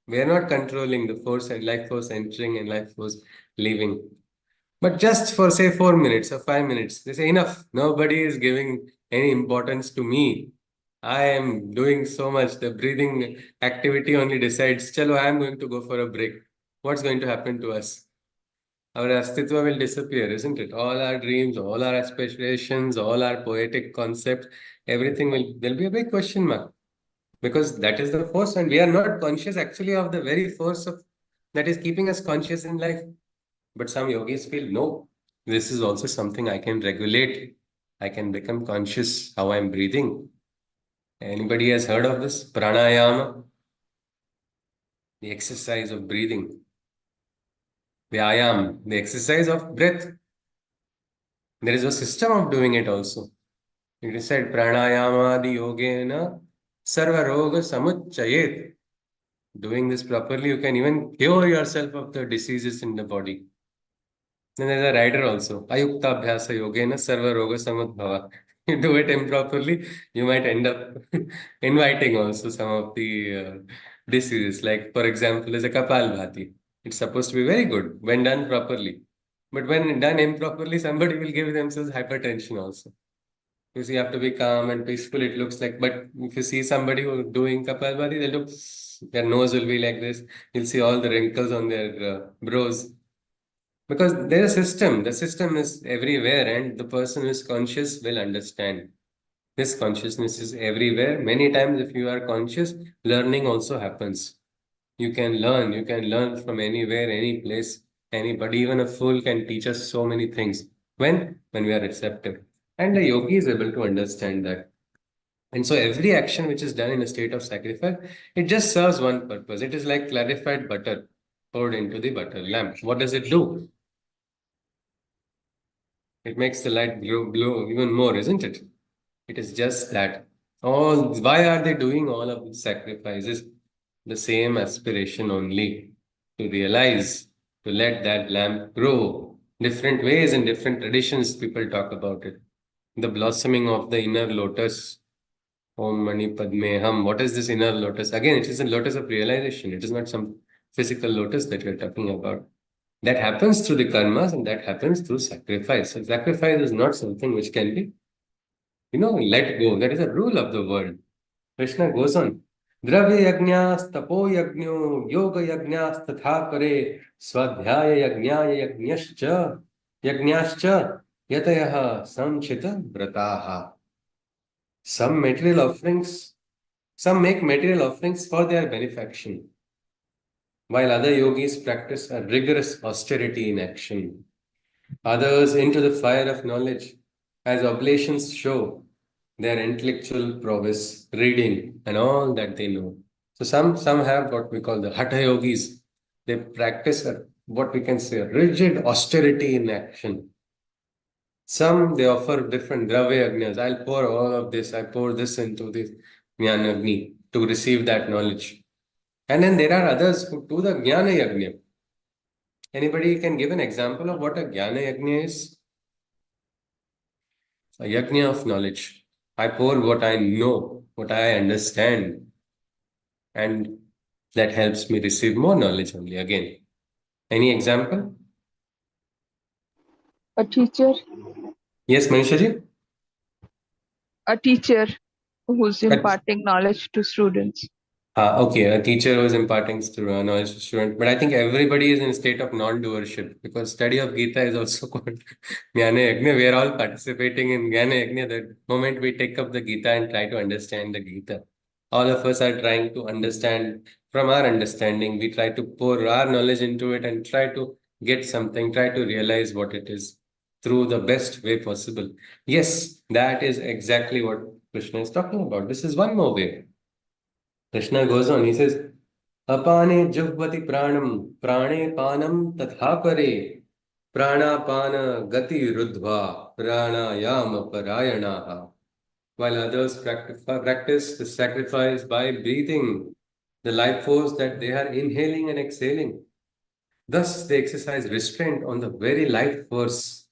We are not controlling the force and life force entering and life force leaving. But just for say 4 minutes or 5 minutes, they say enough. Nobody is giving any importance to me. I am doing so much. The breathing activity only decides, chalo, I am going to go for a break. What's going to happen to us? Our astitva will disappear, isn't it? All our dreams, all our aspirations, all our poetic concepts, everything will, there'll be a big question mark because that is the force, and we are not conscious actually of the very force of that is keeping us conscious in life. But some yogis feel no, this is also something I can regulate. I can become conscious how I'm breathing. Anybody has heard of this? Pranayama, the exercise of breathing. Vyayam, the exercise of breath. There is a system of doing it also. It is said pranayamadi yogena sarva roga samuchayet. Doing this properly, you can even cure yourself of the diseases in the body. Then there's a rider also. Ayukta abhyasa yogena sarva roga samudbhava. You do it improperly, you might end up inviting also some of the diseases. Like, for example, there's a Kapalbhati. It's supposed to be very good when done properly. But when done improperly, somebody will give themselves hypertension also. Because you have to be calm and peaceful, it looks like. But if you see somebody who doing Kapalbhati, they'll look, their nose will be like this. You'll see all the wrinkles on their brows. Because there's a system. The system is everywhere, and the person who is conscious will understand. This consciousness is everywhere. Many times, if you are conscious, learning also happens. You can learn from anywhere, any place, anybody, even a fool can teach us so many things. When we are receptive. And the yogi is able to understand that. And so every action which is done in a state of sacrifice, it just serves one purpose. It is like clarified butter poured into the butter lamp. What does it do? It makes the light glow even more, isn't it? It is just that. All why are they doing all of these sacrifices? The same aspiration only to realize, to let that lamp grow. Different ways and different traditions, people talk about it. The blossoming of the inner lotus. Om Mani Padme Hum. What is this inner lotus? Again, it is a lotus of realization. It is not some physical lotus that you're talking about. That happens through the karmas and that happens through sacrifice. So sacrifice is not something which can be, let go. That is a rule of the world. Krishna goes on. Dravya yagnyas tapo yagnyo yoga yagnyas tatha pare swadhyaya yagnyascha yatayaha samchita vrataha. Some material offerings, some make material offerings for their benefaction, while other yogis practice a rigorous austerity in action. Others into the fire of knowledge, as oblations show their intellectual prowess, reading, and all that they know. So some have what we call the hatha yogis. They practice what we can say a rigid austerity in action. Some they offer different dravya agnyas. I'll pour all of this. I pour this into this jnana agni to receive that knowledge. And then there are others who do the jnana yagnya. Anybody can give an example of what a jnana yagnya is? A yajna of knowledge. I pour what I know, what I understand, and that helps me receive more knowledge only again. Any example? A teacher. Yes, Manisha ji? A teacher who's imparting knowledge to students. Okay, a teacher was imparting knowledge to student, but I think everybody is in a state of non-doership because study of Gita is also called Jnana Yajna. We are all participating in Jnana Yajna the moment we take up the Gita and try to understand the Gita. All of us are trying to understand from our understanding. We try to pour our knowledge into it and try to get something, try to realize what it is through the best way possible. Yes, that is exactly what Krishna is talking about. This is one more way. Krishna goes on, he says, Apane jugvati pranam, prane panam tatha pare, pranapana gati rudhva, pranayama parayanaha. While others practice the sacrifice by breathing the life force that they are inhaling and exhaling. Thus, they exercise restraint on the very life force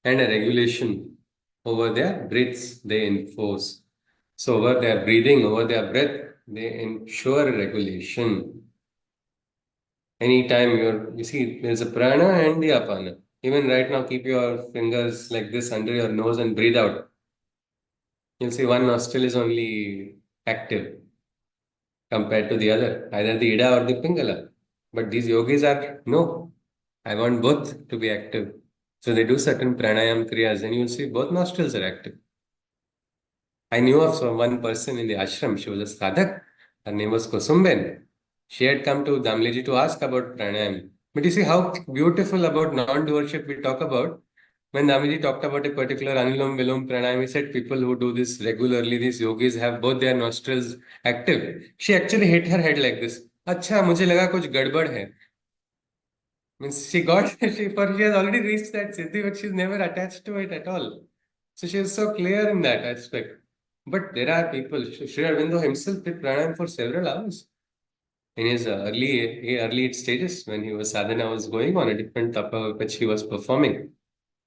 and a regulation over their breaths they enforce. So, over their breathing, over their breath, they ensure regulation. Anytime you see, there's a prana and the apana. Even right now, keep your fingers like this under your nose and breathe out. You'll see one nostril is only active compared to the other, either the Ida or the Pingala. But these yogis are, no, I want both to be active. So they do certain pranayam kriyas and you'll see both nostrils are active. I knew of one person in the ashram, she was a sadhak. Her name was Kusumben. She had come to Damliji to ask about pranayam. But you see how beautiful about non-doership we talk about. When Damliji talked about a particular Anulom Vilom pranayam, he said people who do this regularly, these yogis have both their nostrils active. She actually hit her head like this. अच्छा मुझे लगा कुछ गड़बड़ है. Means she has already reached that siddhi, but she's never attached to it at all. So she is so clear in that aspect. But there are people, Sri Aurobindo himself did pranayam for several hours. In his early stages, when he was sadhana was going on a different tapa which he was performing.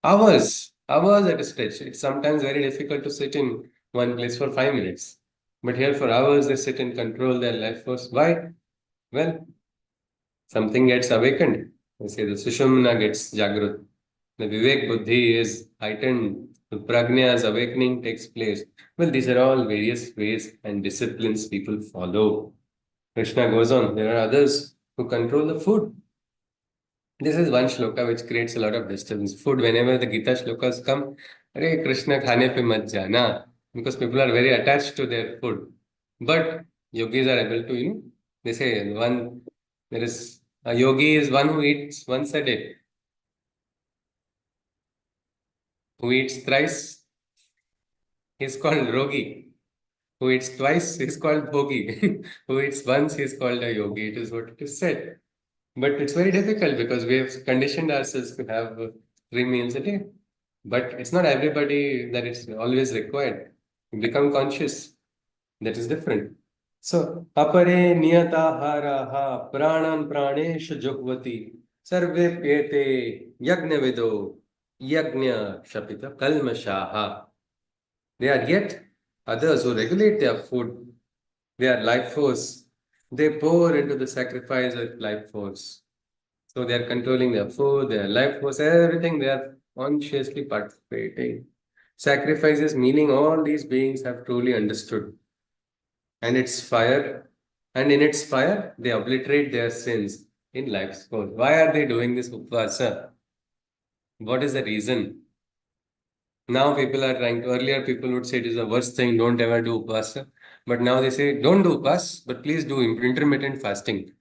Hours at a stretch. It's sometimes very difficult to sit in one place for 5 minutes. But here for hours they sit and control their life force. Why? Well, something gets awakened. They say the Sushumna gets jagrut. The Vivek Buddhi is heightened. The Pragna's awakening takes place. Well, these are all various ways and disciplines people follow. Krishna goes on. There are others who control the food. This is one shloka which creates a lot of disturbance. Food, whenever the Gita shlokas come, Hare Krishna khane pe mat jana, because people are very attached to their food. But yogis are able to, they say there is a yogi is one who eats once a day. Who eats thrice, he is called Rogi. Who eats twice, he is called Bhogi. Who eats once, he is called a yogi. It is what it is said. But it's very difficult because we have conditioned ourselves to have 3 meals a day. But it's not everybody that it's always required. You become conscious. That is different. So, apare niyataharaha pranam pranesha jugvati sarve pyete yagna vido yagna shapita kalmashaha. There are yet others who regulate their food, their life force, they pour into the sacrifice of life force. So they are controlling their food, their life force, everything. They are consciously participating. Sacrifices, meaning all these beings have truly understood. And it's fire. And in its fire, they obliterate their sins in life's course. Why are they doing this upvasa? What is the reason? Now people are trying to, earlier people would say it is the worst thing, don't ever do upvasa. But now they say, don't do upas, but please do intermittent fasting.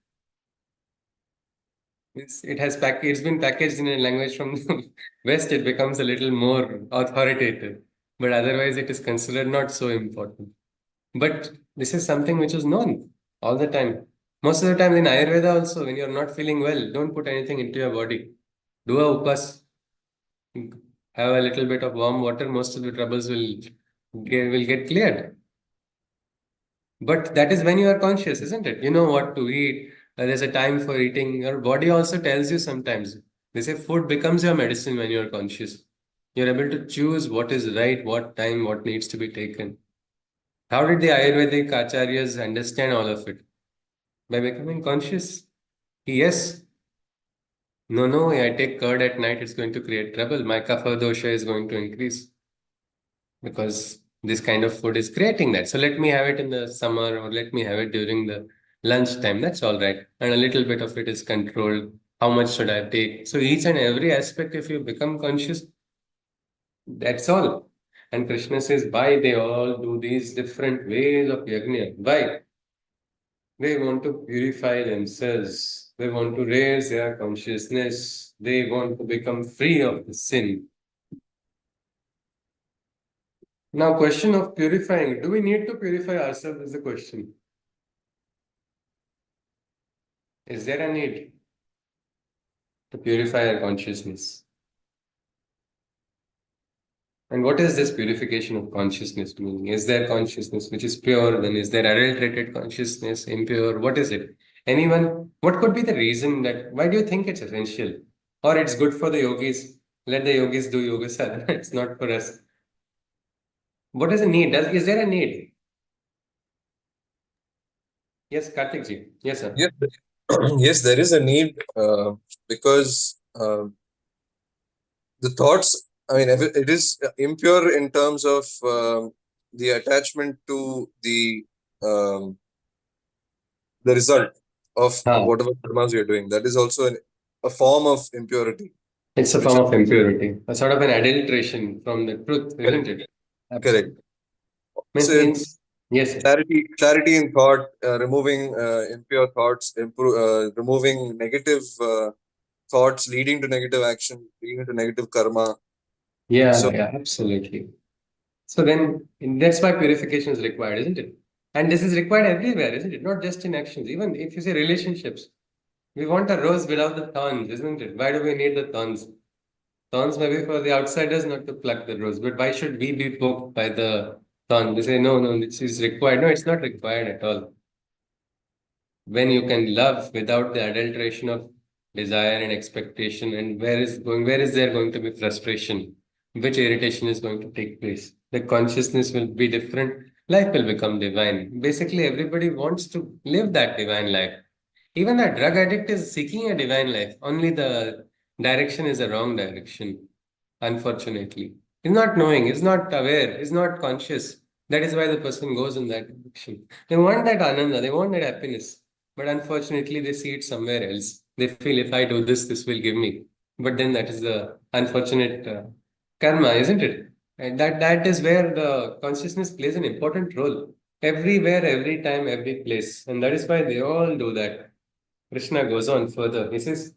It's been packaged in a language from the West, it becomes a little more authoritative. But otherwise it is considered not so important. But this is something which is known all the time. Most of the time in Ayurveda also, when you're not feeling well, don't put anything into your body. Do a upas, have a little bit of warm water, most of the troubles will get cleared. But that is when you are conscious, isn't it? You know what to eat. There's a time for eating. Your body also tells you sometimes. They say food becomes your medicine when you are conscious. You're able to choose what is right, what time, what needs to be taken. How did the Ayurvedic acharyas understand all of it? By becoming conscious. Yes, no, I take curd at night, it's going to create trouble. My kapha dosha is going to increase because this kind of food is creating that. So let me have it in the summer or let me have it during the lunchtime. That's all right. And a little bit of it is controlled. How much should I take? So each and every aspect, if you become conscious, that's all. And Krishna says, why they all do these different ways of yajna? Why? They want to purify themselves. They want to raise their consciousness. They want to become free of the sin. Now, question of purifying. Do we need to purify ourselves is the question. Is there a need to purify our consciousness? And what is this purification of consciousness meaning? Is there consciousness which is pure? Then is there adulterated consciousness, impure? What is it? Anyone? What could be the reason that, why do you think it's essential? Or it's good for the yogis? Let the yogis do yoga sadhana. It's not for us. What is the need? Is there a need? Yes, Karthik ji. Yes, sir. Yes, yes, there is a need because the thoughts, I mean, it is impure in terms of the attachment to um, the result of Ah, whatever karmas you're doing. That is also a form of impurity, it's a which form is of impurity, a sort of an adulteration from the truth, correct. isn't it? Correct. Absolutely. So Means in, it's yes, sir. clarity in thought, removing impure thoughts, removing negative thoughts leading to negative action, leading to negative karma. So Yeah, absolutely. So then that's why purification is required, isn't it? And this is required everywhere, isn't it? Not just in actions. Even if you say relationships, we want a rose without the thorns, isn't it? Why do we need the thorns? Thorns may be for the outsiders not to pluck the rose, but why should we be poked by the thorn? They say, no, this is required. No, it's not required at all. When you can love without the adulteration of desire and expectation, and where is there going to be frustration, which irritation is going to take place, the consciousness will be different, life will become divine. Basically everybody wants to live that divine life. Even the drug addict is seeking a divine life, only the direction is a wrong direction, unfortunately. He's not knowing, he's not aware, he's not conscious. That is why the person goes in that direction. They want that ananda, they want that happiness. But unfortunately, they see it somewhere else. They feel if I do this, this will give me. But then that is the unfortunate karma, isn't it? And that is where the consciousness plays an important role. Everywhere, every time, every place. And that is why they all do that. Krishna goes on further. He says,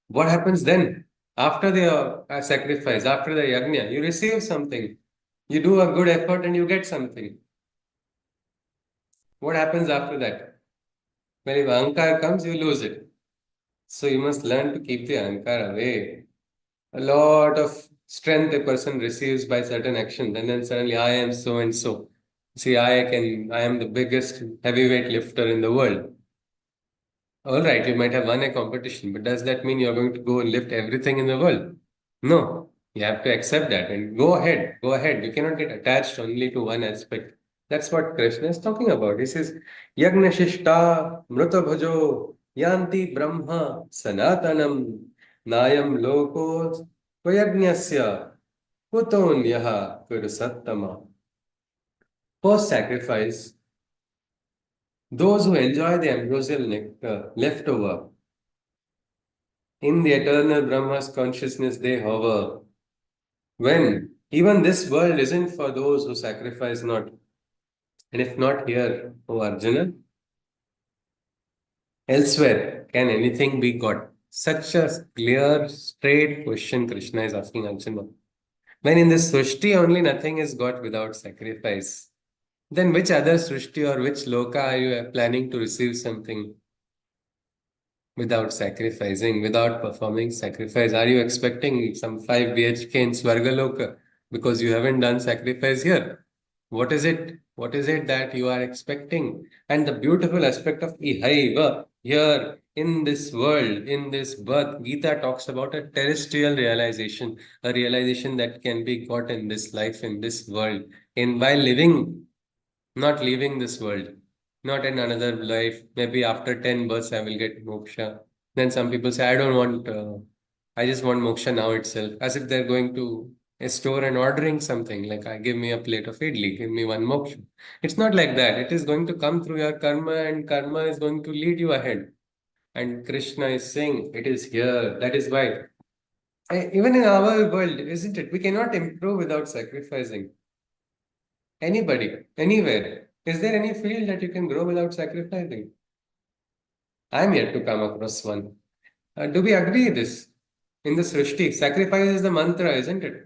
what happens then? After the sacrifice, after the yajna, you receive something. You do a good effort and you get something. What happens after that? When if ahankar comes, you lose it. So you must learn to keep the ahankar away. A lot of strength a person receives by certain actions, and then suddenly I am so and so. See, I am the biggest heavyweight lifter in the world. All right, you might have won a competition, but does that mean you're going to go and lift everything in the world? No, you have to accept that and go ahead, go ahead. You cannot get attached only to one aspect. That's what Krishna is talking about. He says, Yagna Shishta Mrata Bhajo Yanti Brahma Sanatanam Nayam Loko Vayagnyasya Kutonyaha Kurusattama. Post sacrifice, those who enjoy the ambrosial nectar left over in the eternal Brahma's consciousness, they hover. When even this world isn't for those who sacrifice not. And if not here, O Arjuna, elsewhere, can anything be got? Such a clear, straight question Krishna is asking Arjuna. When in this Srishti only nothing is got without sacrifice, then which other Srishti or which Loka are you planning to receive something without sacrificing, without performing sacrifice? Are you expecting some 5 BHK in Swargaloka because you haven't done sacrifice here? What is it? What is it that you are expecting? And the beautiful aspect of ihaiva here in this world, in this birth, Gita talks about a terrestrial realization, a realization that can be got in this life, in this world, in by living, not leaving this world, not in another life. Maybe after 10 births, I will get moksha. Then some people say, I don't want, I just want moksha now itself, as if they're going to a store and ordering something like, I give me a plate of idli, give me one moksha. It's not like that. It is going to come through your karma, and karma is going to lead you ahead. And Krishna is saying, it is here. That is why, even in our world, isn't it? We cannot improve without sacrificing. Anybody, anywhere. Is there any field that you can grow without sacrificing? I'm yet to come across one. Do we agree this? In the Srishti, sacrifice is the mantra, isn't it?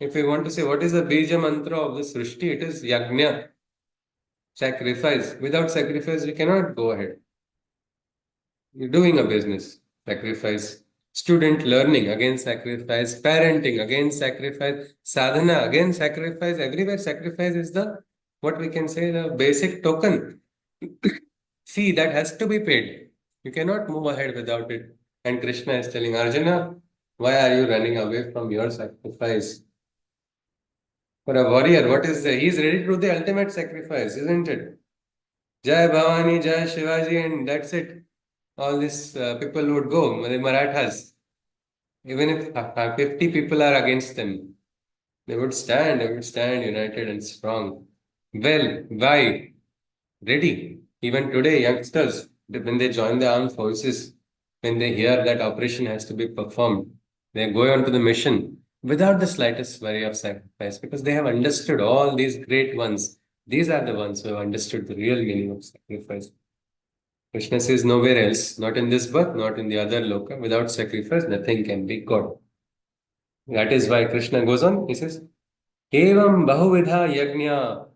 If we want to say what is the Bija mantra of the Srishti, it is Yajna, sacrifice. Without sacrifice, we cannot go ahead. You're doing a business, sacrifice. Student learning, again sacrifice. Parenting, again sacrifice. Sadhana, again sacrifice. Everywhere sacrifice is the, what we can say, the basic token. See, that has to be paid. You cannot move ahead without it. And Krishna is telling Arjuna, why are you running away from your sacrifice? For a warrior, what is the, he's ready to do the ultimate sacrifice, isn't it? Jai Bhavani, Jai Shivaji, and that's it. All these people would go, the Marathas. Even if 50 people are against them, they would stand united and strong. Well, why? Ready. Even today, youngsters, when they join the armed forces, when they hear that operation has to be performed, they go on to the mission without the slightest worry of sacrifice because they have understood all these great ones. These are the ones who have understood the real meaning of sacrifice. Krishna says nowhere else, not in this birth, not in the other loka, without sacrifice, nothing can be got. That is why Krishna goes on, he says, Evam bahuvidha yajna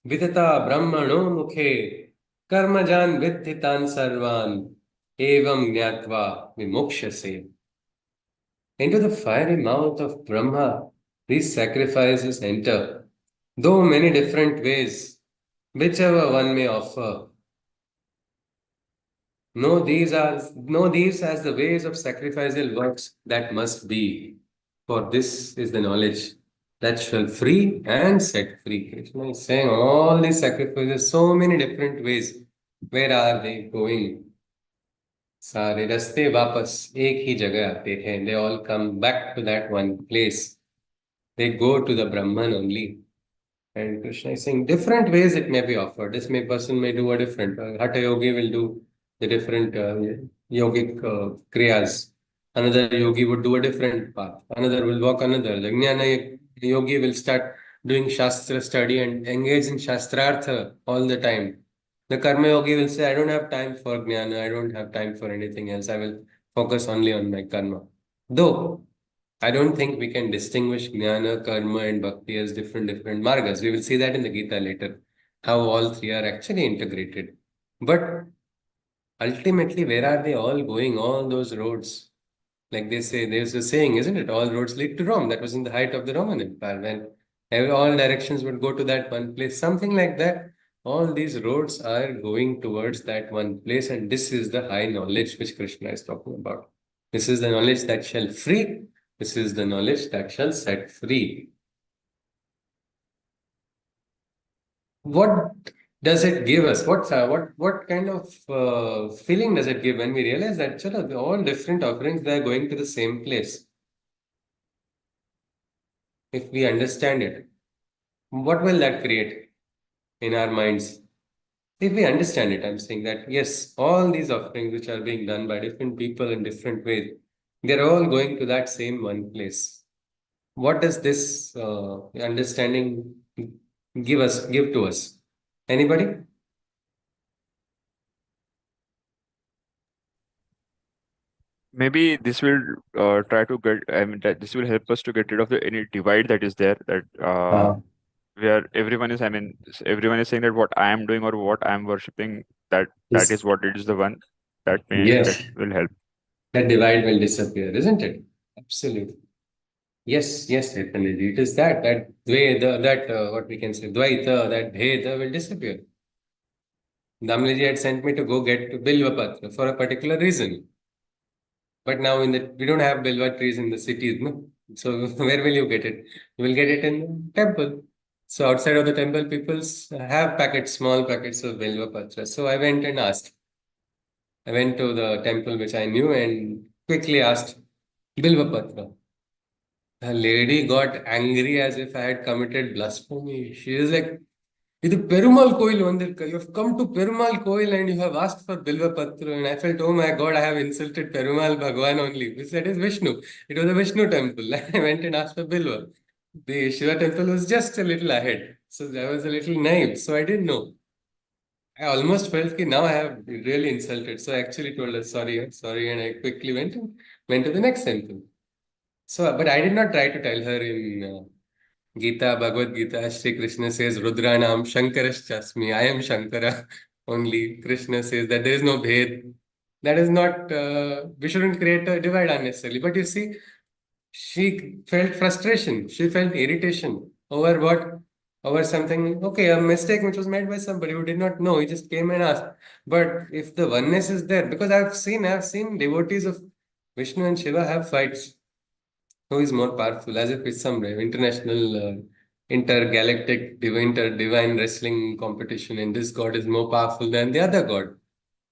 vidata brahmano mukhe karmajan vidhitan sarvan evam gnatva vimokshase. Into the fiery mouth of Brahma, these sacrifices enter, though many different ways, whichever one may offer. Know these as the ways of sacrificial works that must be. For this is the knowledge that shall free and set free. Krishna is saying all these sacrifices, so many different ways. Where are they going? सारे रास्ते वापस एक ही जगह आते हैं. They all come back to that one place. They go to the Brahman only. And Krishna is saying different ways it may be offered. This person may do a different. Hatha yogi will do the different yogic kriyas. Another yogi would do a different path. Another will walk another. The Jnana yogi will start doing Shastra study and engage in Shastrartha all the time. The Karma yogi will say, I don't have time for Jnana. I don't have time for anything else. I will focus only on my karma. Though I don't think we can distinguish jnana, karma, and bhakti as different margas. We will see that in the Gita later, how all three are actually integrated. But ultimately, where are they all going? All those roads. Like they say, there's a saying, isn't it? All roads lead to Rome. That was in the height of the Roman Empire when all directions would go to that one place. Something like that. All these roads are going towards that one place, and this is the high knowledge which Krishna is talking about. This is the knowledge that shall free. This is the knowledge that shall set free. what does it give us? What kind of feeling does it give when we realize that chalo, all different offerings, they are going to the same place? If we understand it, what will that create in our minds? If we understand it, I'm saying that yes, all these offerings which are being done by different people in different ways, they're all going to that same one place. What does this understanding give to us? Anybody? Maybe this will try to get, I mean, that this will help us to get rid of any divide that is there, that where everyone is, I mean, everyone is saying that what I am doing or what I am worshipping, that Yes. is what it is, the one that Yes. will help. That divide will disappear, isn't it? Absolutely. Yes, yes, Chaitanya. It is that Dvaita, that what we can say, Dvaita, that Bheda will disappear. Damliji had sent me to go get Bilva Patra for a particular reason. But now we don't have Bilva trees in the cities, no? So where will you get it? You will get it in the temple. So outside of the temple, people have packets, small packets of Bilva Patra. So I went and asked. I went to the temple which I knew and quickly asked Bilva Patra. The lady got angry as if I had committed blasphemy. She is like, ಇದು ಪೆರುಮಾಲ್ ಕೊಯಿಲ್ ಒಂದಿರ್ಕ you have come to Perumal Koil and you have asked for Bilva Patra. And I felt, oh my God, I have insulted Perumal Bhagwan only. Which that is Vishnu. It was a Vishnu temple. I went and asked for Bilva. The Shiva temple was just a little ahead. So I was a little naive. So I didn't know. I almost felt that now I have really insulted. So I actually told her, sorry, sorry. And I quickly went to the next temple. So, but I did not try to tell her in Gita, Bhagwad Gita, Shri Krishna says, Rudranam Shankaraschasmi. I am Shankara only. Krishna says that there is no Bhed. That is not, we shouldn't create a divide unnecessarily. But you see, she felt frustration. She felt irritation over what? Over something, okay, a mistake which was made by somebody who did not know. He just came and asked. But if the oneness is there, because I've seen devotees of Vishnu and Shiva have fights. Who is more powerful? As if it's some international, intergalactic, divine wrestling competition, and this god is more powerful than the other god.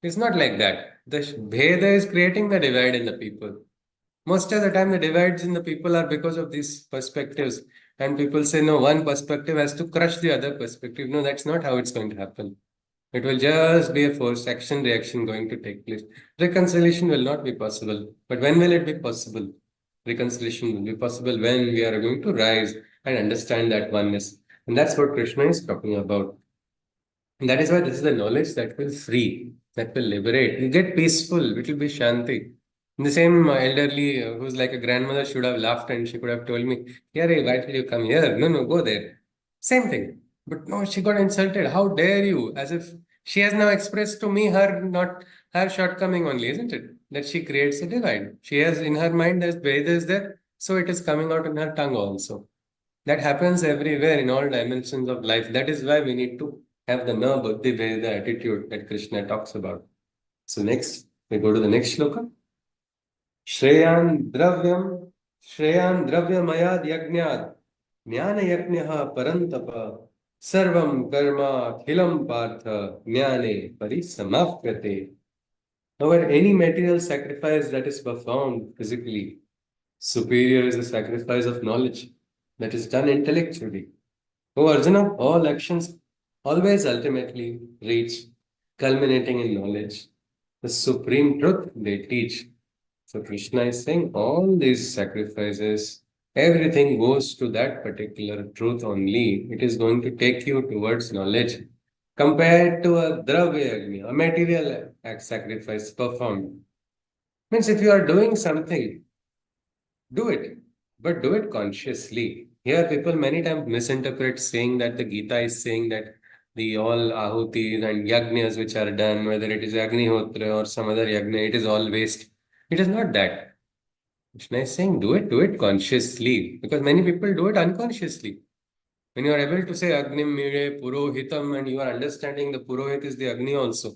It's not like that. The Bheda is creating the divide in the people. Most of the time, the divides in the people are because of these perspectives. And people say, no, one perspective has to crush the other perspective. No, that's not how it's going to happen. It will just be a force action reaction going to take place. Reconciliation will not be possible. But when will it be possible? Reconciliation will be possible when we are going to rise and understand that oneness. And that's what Krishna is talking about. And that is why this is the knowledge that will free, that will liberate. You get peaceful, it will be Shanti. And the same elderly who's like a grandmother should have laughed and she could have told me, Yare, why did you come here? No, no, go there. Same thing. But no, she got insulted. How dare you? As if she has now expressed to me her not her shortcoming only, isn't it? That she creates a divide. She has in her mind that Veda is there, so it is coming out in her tongue also. That happens everywhere in all dimensions of life. That is why we need to have the na buddhi veda attitude that Krishna talks about. So next, we go to the next shloka. Shreyan dravyam, Shreyan dravyamayad yajnad, jnana yajnaha parantapa, sarvam karma khilam partha, jnane parisamapyate. However, any material sacrifice that is performed physically, superior is the sacrifice of knowledge that is done intellectually. Oh Arjuna, all actions always ultimately reach culminating in knowledge. The supreme truth they teach. So Krishna is saying all these sacrifices, everything goes to that particular truth only. It is going to take you towards knowledge. Compared to a dravya agni, a material act sacrifice performed. Means if you are doing something, do it, but do it consciously. Here, people many times misinterpret saying that the Gita is saying that the all ahutis and yagnas which are done, whether it is Agnihotra or some other yagna, it is all waste. It is not that. Krishna is saying do it consciously, because many people do it unconsciously. When you are able to say Agnim Mire Purohitam and you are understanding the Purohit is the Agni also.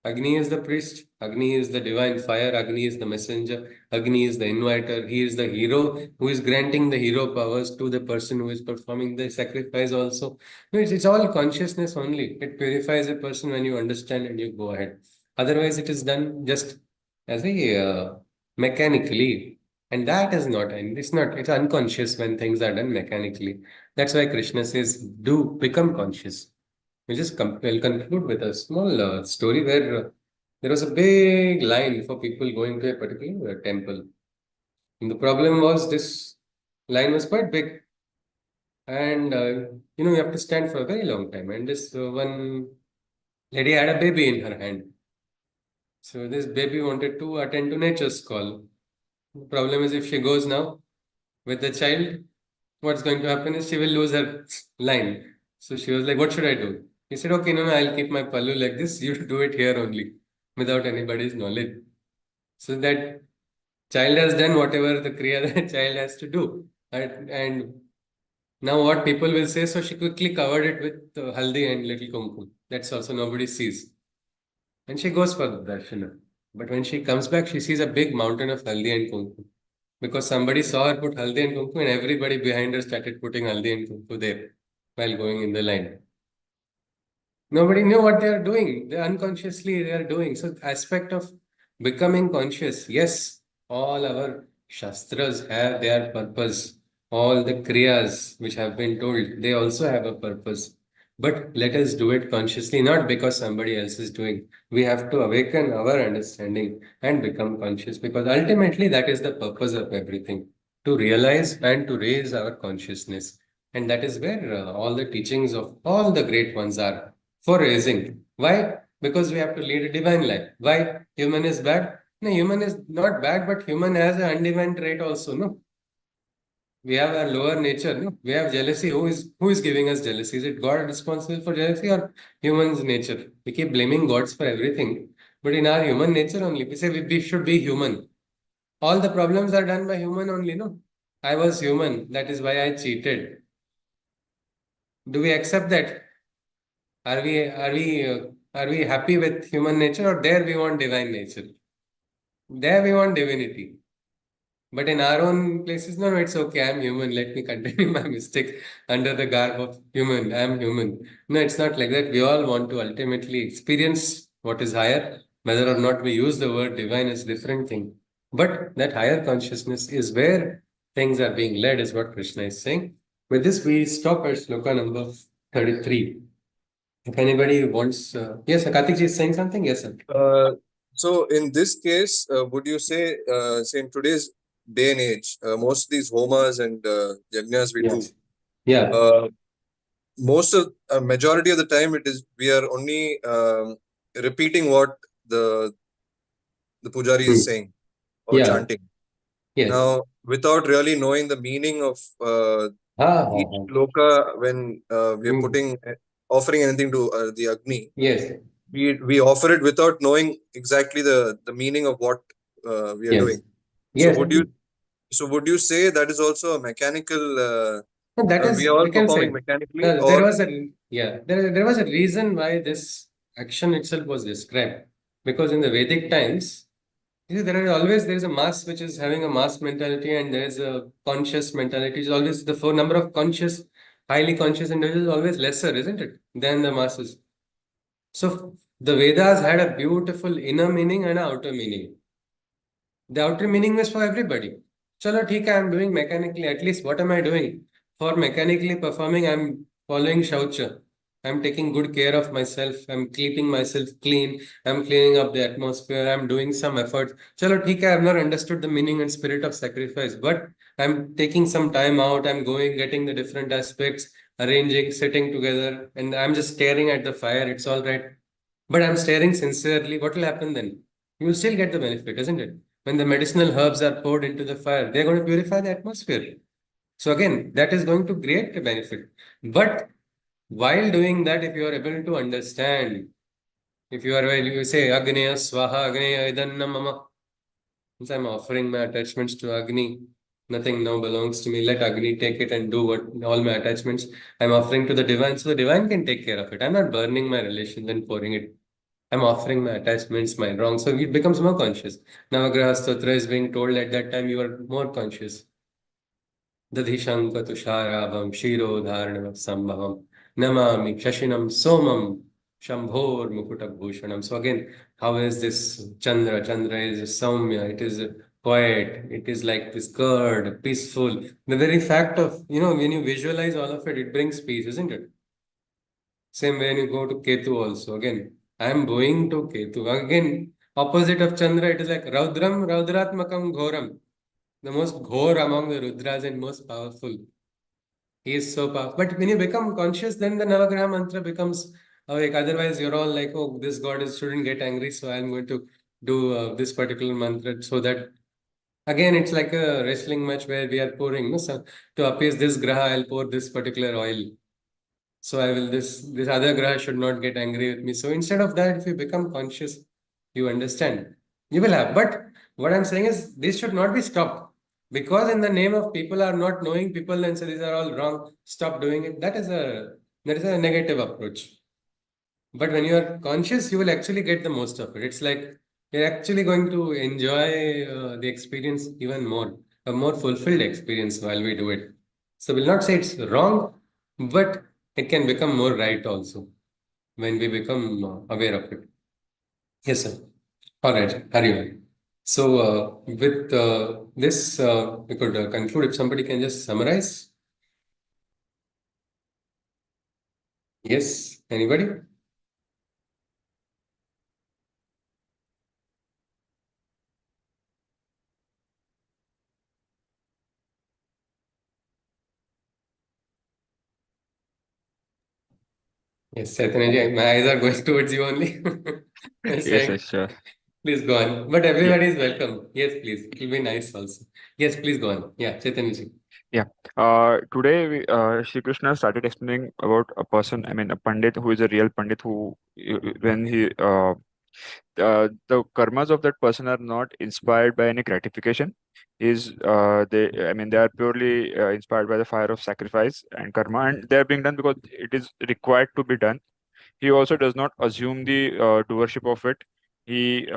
Agni is the priest, Agni is the divine fire, Agni is the messenger, Agni is the inviter, he is the hero who is granting the hero powers to the person who is performing the sacrifice also. No, it's all consciousness only. It purifies a person when you understand and you go ahead. Otherwise, it is done just as a mechanically. And that is not, and it's unconscious when things are done mechanically. That's why Krishna says, do become conscious. We'll conclude with a small story where there was a big line for people going to a particular temple. And the problem was this line was quite big, and you have to stand for a very long time. And this one lady had a baby in her hand. So this baby wanted to attend to nature's call. The problem is if she goes now with the child, what's going to happen is she will lose her line. So she was like, what should I do? He said, okay, no, I'll keep my pallu like this. You do it here only without anybody's knowledge. So that child has done whatever the kriya the child has to do. And now what people will say, so she quickly covered it with haldi and little kumkum. That's also nobody sees. And she goes for the darshana. But when she comes back, she sees a big mountain of haldi and kumkum. Because somebody saw her put haldi and kumkum and everybody behind her started putting haldi and kumkum there while going in the line. Nobody knew what they are doing. They are doing. So aspect of becoming conscious. Yes, all our shastras have their purpose. All the kriyas which have been told, they also have a purpose. But let us do it consciously, not because somebody else is doing. We have to awaken our understanding and become conscious because ultimately that is the purpose of everything, to realize and to raise our consciousness. And that is where all the teachings of all the great ones are for raising. Why? Because we have to lead a divine life. Why? Human is bad? No, human is not bad, but human has an undivine trait also. No, we have a lower nature. No, we have jealousy. Who is giving us jealousy? Is it God responsible for jealousy or human's nature? We keep blaming gods for everything, but in our human nature only, we say we should be human. All the problems are done by human only. No, I was human. That is why I cheated. Do we accept that? Are we happy with human nature, or there we want divine nature? There we want divinity. But in our own places, no, it's okay. I'm human. Let me continue my mistake under the garb of human. I'm human. No, it's not like that. We all want to ultimately experience what is higher. Whether or not we use the word divine is different thing. But that higher consciousness is where things are being led, is what Krishna is saying. With this, we stop at Shloka number 33. If anybody wants, yes, Karthik ji is saying something. Yes, sir. So in this case, would you say in today's day and age, most of these homas and yajnas we do, Yes. Yeah. most of majority of the time we are only repeating what the pujari is saying or Yeah. chanting. Yes. Now, without really knowing the meaning of each Ha. shloka, when we are offering anything to the Agni, Yes. we offer it without knowing exactly the meaning of what we are Yes. doing. Yes. So would you say that is also a mechanical? No, that We is, are all we can performing say. mechanically, There or was a there was a reason why this action itself was described. Because in the Vedic times, there is a mass which is having a mass mentality, and there is a conscious mentality. It's always the number of conscious, highly conscious individuals is always lesser, isn't it, than the masses. So the Vedas had a beautiful inner meaning and an outer meaning. The outer meaning is for everybody. Chalo, theek hai, I'm doing mechanically. At least what am I doing? For mechanically performing, I'm following Shaucha. I'm taking good care of myself. I'm keeping myself clean. I'm cleaning up the atmosphere. I'm doing some effort. Chalo, theek hai, I've not understood the meaning and spirit of sacrifice, but I'm taking some time out. I'm going, getting the different aspects, arranging, sitting together, and I'm just staring at the fire. It's all right. But I'm staring sincerely. What will happen then? You will still get the benefit, isn't it? When the medicinal herbs are poured into the fire, they're going to purify the atmosphere. So again, that is going to create a benefit. But while doing that, if you are able to understand, if you are, well, you say Agneya Swaha, Agneya Idanna Mama, means I'm offering my attachments to Agni. Nothing now belongs to me. Let Agni take it and do what all my attachments I'm offering to the divine. So the divine can take care of it. I'm not burning my relations and pouring it I'm offering my attachments, my wrong. So it becomes more conscious. Navagraha Stotra is being told at that time you are more conscious. Dadhishanka tusharabham shirodharnam sambhavam namami shashinam somam shambhor mukutabhushanam. So again, how is this Chandra? Chandra is Saumya. It is quiet. It is like this curd, peaceful. The very fact of, when you visualize all of it, it brings peace, isn't it? Same way when you go to Ketu also. Again, I am going to Ketu. Again, opposite of Chandra, it is like Raudram, Raudratmakam Ghoram. The most ghor among the Rudras and most powerful. He is so powerful. But when you become conscious, then the Navagraha mantra becomes awake. Otherwise, you're all like, oh, this god shouldn't get angry, so I'm going to do this particular mantra so that. Again, it's like a wrestling match where we are pouring. No? So to appease this graha, I'll pour this particular oil. So I will this other graha should not get angry with me. So instead of that, if you become conscious, you understand. You will have. But what I'm saying is this should not be stopped. Because in the name of people are not knowing people and say these are all wrong, stop doing it. That is a negative approach. But when you are conscious, you will actually get the most of it. It's like you're actually going to enjoy the experience even more, a more fulfilled experience while we do it. So we'll not say it's wrong, but it can become more right also when we become aware of it. Yes, sir. All right, Hari. So with this, we could conclude if somebody can just summarize. Yes, anybody? Yes, Chaitanya, my eyes are going towards you only. Yes, Saying, yes, sure. please go on. But Yeah. everybody is welcome. Yes, please. It will be nice also. Yes, please go on. Yeah, Chaitanya ji. Yeah. Today, Shri Krishna started explaining about a person, I mean, a Pandit who is a real Pandit who, when he, the karmas of that person are not inspired by any gratification. I mean, they are purely inspired by the fire of sacrifice and karma, and they are being done because it is required to be done. He also does not assume the doership of it. He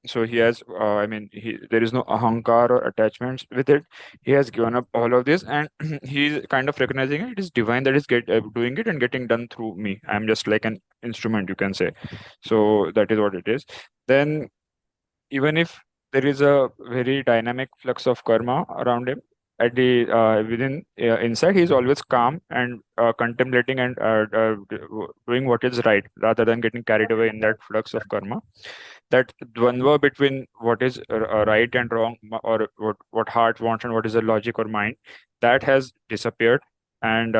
so he has I mean there is no ahankar or attachments with it. He has given up all of this, and he's kind of recognizing it is divine that is doing it and getting done through me. I'm just like an instrument, you can say. So that is what it is. Then even if there is a very dynamic flux of karma around him, at the within inside he is always calm and contemplating and doing what is right rather than getting carried away in that flux of karma. That dvandva between what is right and wrong, or what heart wants and what is the logic or mind, that has disappeared. And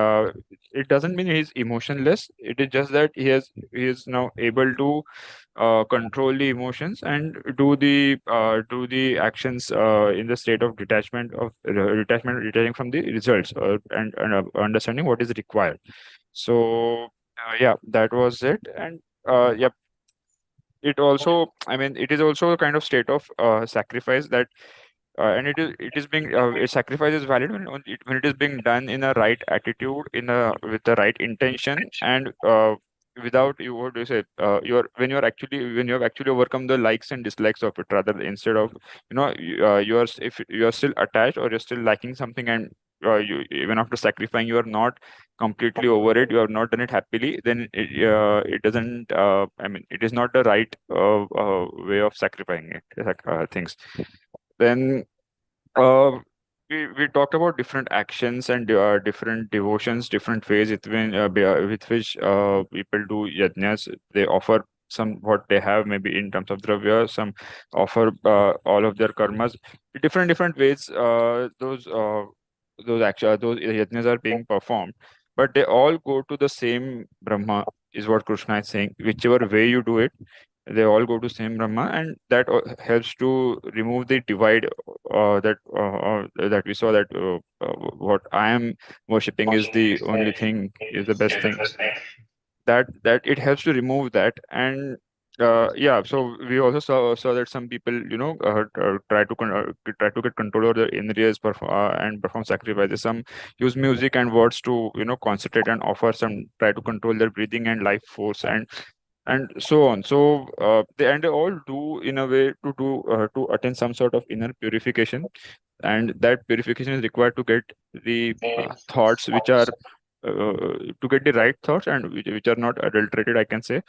it doesn't mean he's emotionless. It is just that he is now able to control the emotions and do the actions in the state of detaching from the results, and understanding what is required. So yeah, that was it. And yeah, it also, I mean, it is also a kind of state of sacrifice that and it is being a sacrifice is valid when it is being done in a right attitude, in a with the right intention, and without you, what do you say, you're when you have actually overcome the likes and dislikes of it, rather instead of if you are still attached or you're still liking something, and you, even after sacrificing, you are not completely over it, you have not done it happily, then it doesn't I mean, it is not the right way of sacrificing it, things. Then uh, we talked about different actions and different devotions, different ways with which people do yajnas. They offer some what they have, maybe in terms of dravya, some offer all of their karmas. Different ways those yajnas are being performed, but they all go to the same Brahma, is what Krishna is saying. Whichever way you do it, they all go to same Brahma, and that helps to remove the divide that we saw, that what I am worshipping is the only thing, is the best thing. That it helps to remove that. And yeah, so we also saw that some people, try to get control over their indriyas, and perform sacrifices. Some use music and words to concentrate and offer. Some try to control their breathing and life force, and and so on. So they all do in a way to attain some sort of inner purification, and that purification is required to get the thoughts which are to get the right thoughts and which are not adulterated, I can say.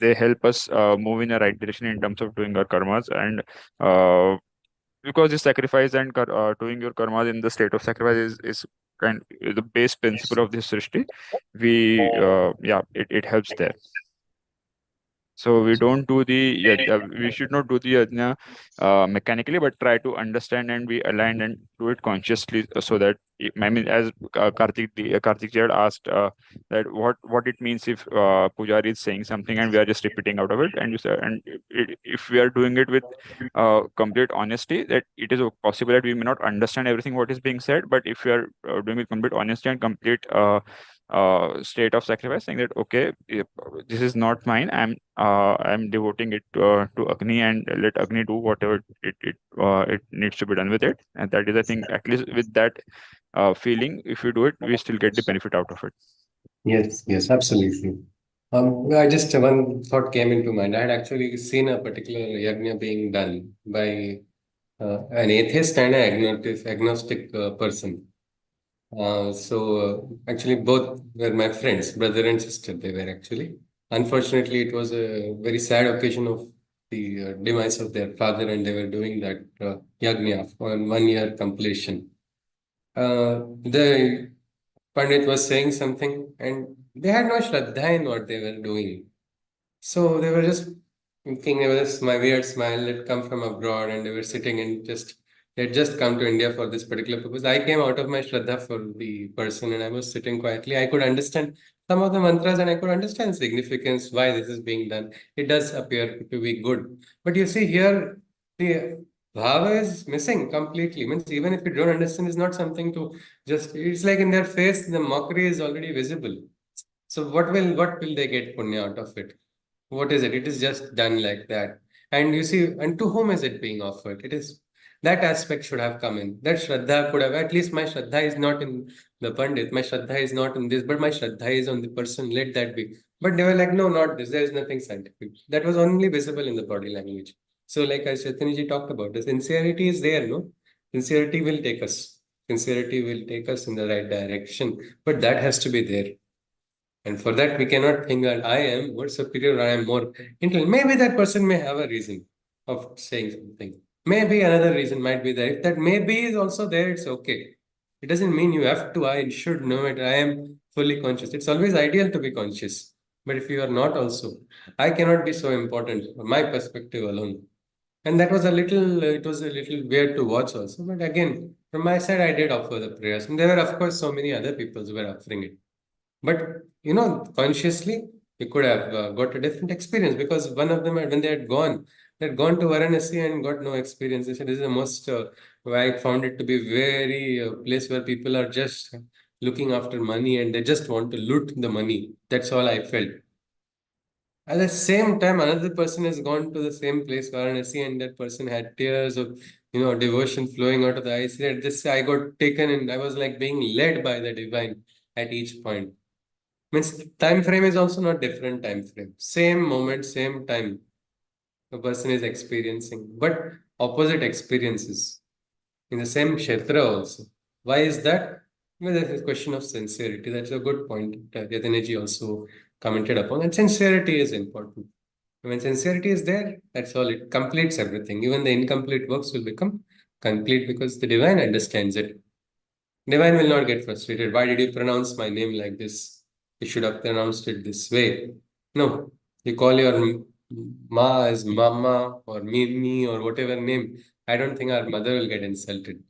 They help us move in a right direction in terms of doing our karmas, and because the sacrifice and doing your karmas in the state of sacrifice is the base principle of this srishti. It helps there. So we don't do we should not do the yajna mechanically, but try to understand and be aligned and do it consciously, so that I mean, as Karthik ji had asked, that what it means if Pujari is saying something and we are just repeating out of it, and you say, and if we are doing it with complete honesty, that it is possible that we may not understand everything what is being said, but if we are doing with complete honesty and complete state of sacrifice, saying that okay, this is not mine, I'm devoting it to Agni, and let Agni do whatever it needs to be done with it. And that is, I think, at least with that feeling, if you do it, we still get the benefit out of it. Yes, absolutely. I just one thought came into mind. I had actually seen a particular yajna being done by an atheist and an agnostic person. Actually, both were my friends, brother and sister. They were actually. Unfortunately, it was a very sad occasion of the demise of their father, and they were doing that yajna for 1 year completion. The Pandit was saying something, and they had no shraddha in what they were doing. So they were just thinking, there was my weird smile that come from abroad, and they were sitting and they had just come to India for this particular purpose. I came out of my shraddha for the person, and I was sitting quietly. I could understand some of the mantras, and I could understand significance, why this is being done. It does appear to be good. But you see here, the bhava is missing completely. Means even if you don't understand, it's not something to just, it's like in their face, the mockery is already visible. So what will they get punya out of it? What is it? It is just done like that. And you see, and to whom is it being offered? It is that aspect should have come in. That Shraddha could have, at least my Shraddha is not in the Pandit, my Shraddha is not in this, but my Shraddha is on the person, let that be. But they were like, no, not this. There is nothing scientific. That was only visible in the body language. So, like as Chaitanya talked about, the sincerity is there, no? Sincerity will take us. Sincerity will take us in the right direction. But that has to be there. And for that, we cannot think that I am more superior or I am more intelligent. Maybe that person may have a reason of saying something. Maybe another reason might be there. If that maybe is also there, it's okay. It doesn't mean you have to, I should know it. I am fully conscious. It's always ideal to be conscious. But if you are not also, I cannot be so important from my perspective alone. And that was it was a little weird to watch also. But again, from my side, I did offer the prayers. And there were, of course, so many other people who were offering it. But consciously, you could have got a different experience, because one of them, when they had gone to Varanasi and got no experience. They said, this is the most, I found it to be very place where people are just looking after money and they just want to loot the money. That's all I felt. At the same time, another person has gone to the same place, Varanasi, and that person had tears of, devotion flowing out of the eyes. He said, this, I got taken and I was like being led by the divine at each point. Means time frame is also not different time frame. Same moment, same time a person is experiencing, but opposite experiences in the same kshetra also. Why is that? Well, that's a question of sincerity. That's a good point. Yatinaji also commented upon. And sincerity is important. When sincerity is there, that's all. It completes everything. Even the incomplete works will become complete because the divine understands it. Divine will not get frustrated. Why did you pronounce my name like this? You should have pronounced it this way. No, you call your ma as mama or mimi or whatever name. I don't think our mother will get insulted.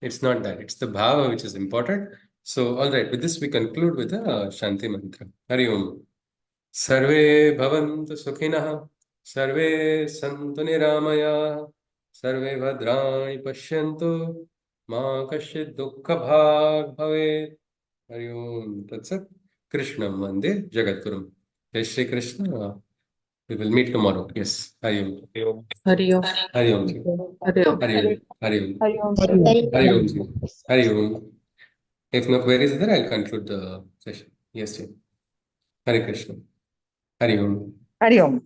It's not that. It's the bhava which is important. So, all right. With this, we conclude with the Shanti mantra. Hari Om. Sarve bhavantu sukhinah. Sarve santu niramaya. Sarve bhadrani pashyantu. Ma kashit dukkha bhag bhave. Hari Om. Tatsat. Krishnam Vande Jagadgurum. Jai Shri Krishna. We will meet tomorrow. Yes. Hari Om. Hari Om. Hari Om. Hari Om. Hari Om. Hari Om. Hari Om. Hari Om. Hari Om. If no queries there, I'll conclude the session. Yes, sir. Hare Krishna. Hari Om. Hari Om.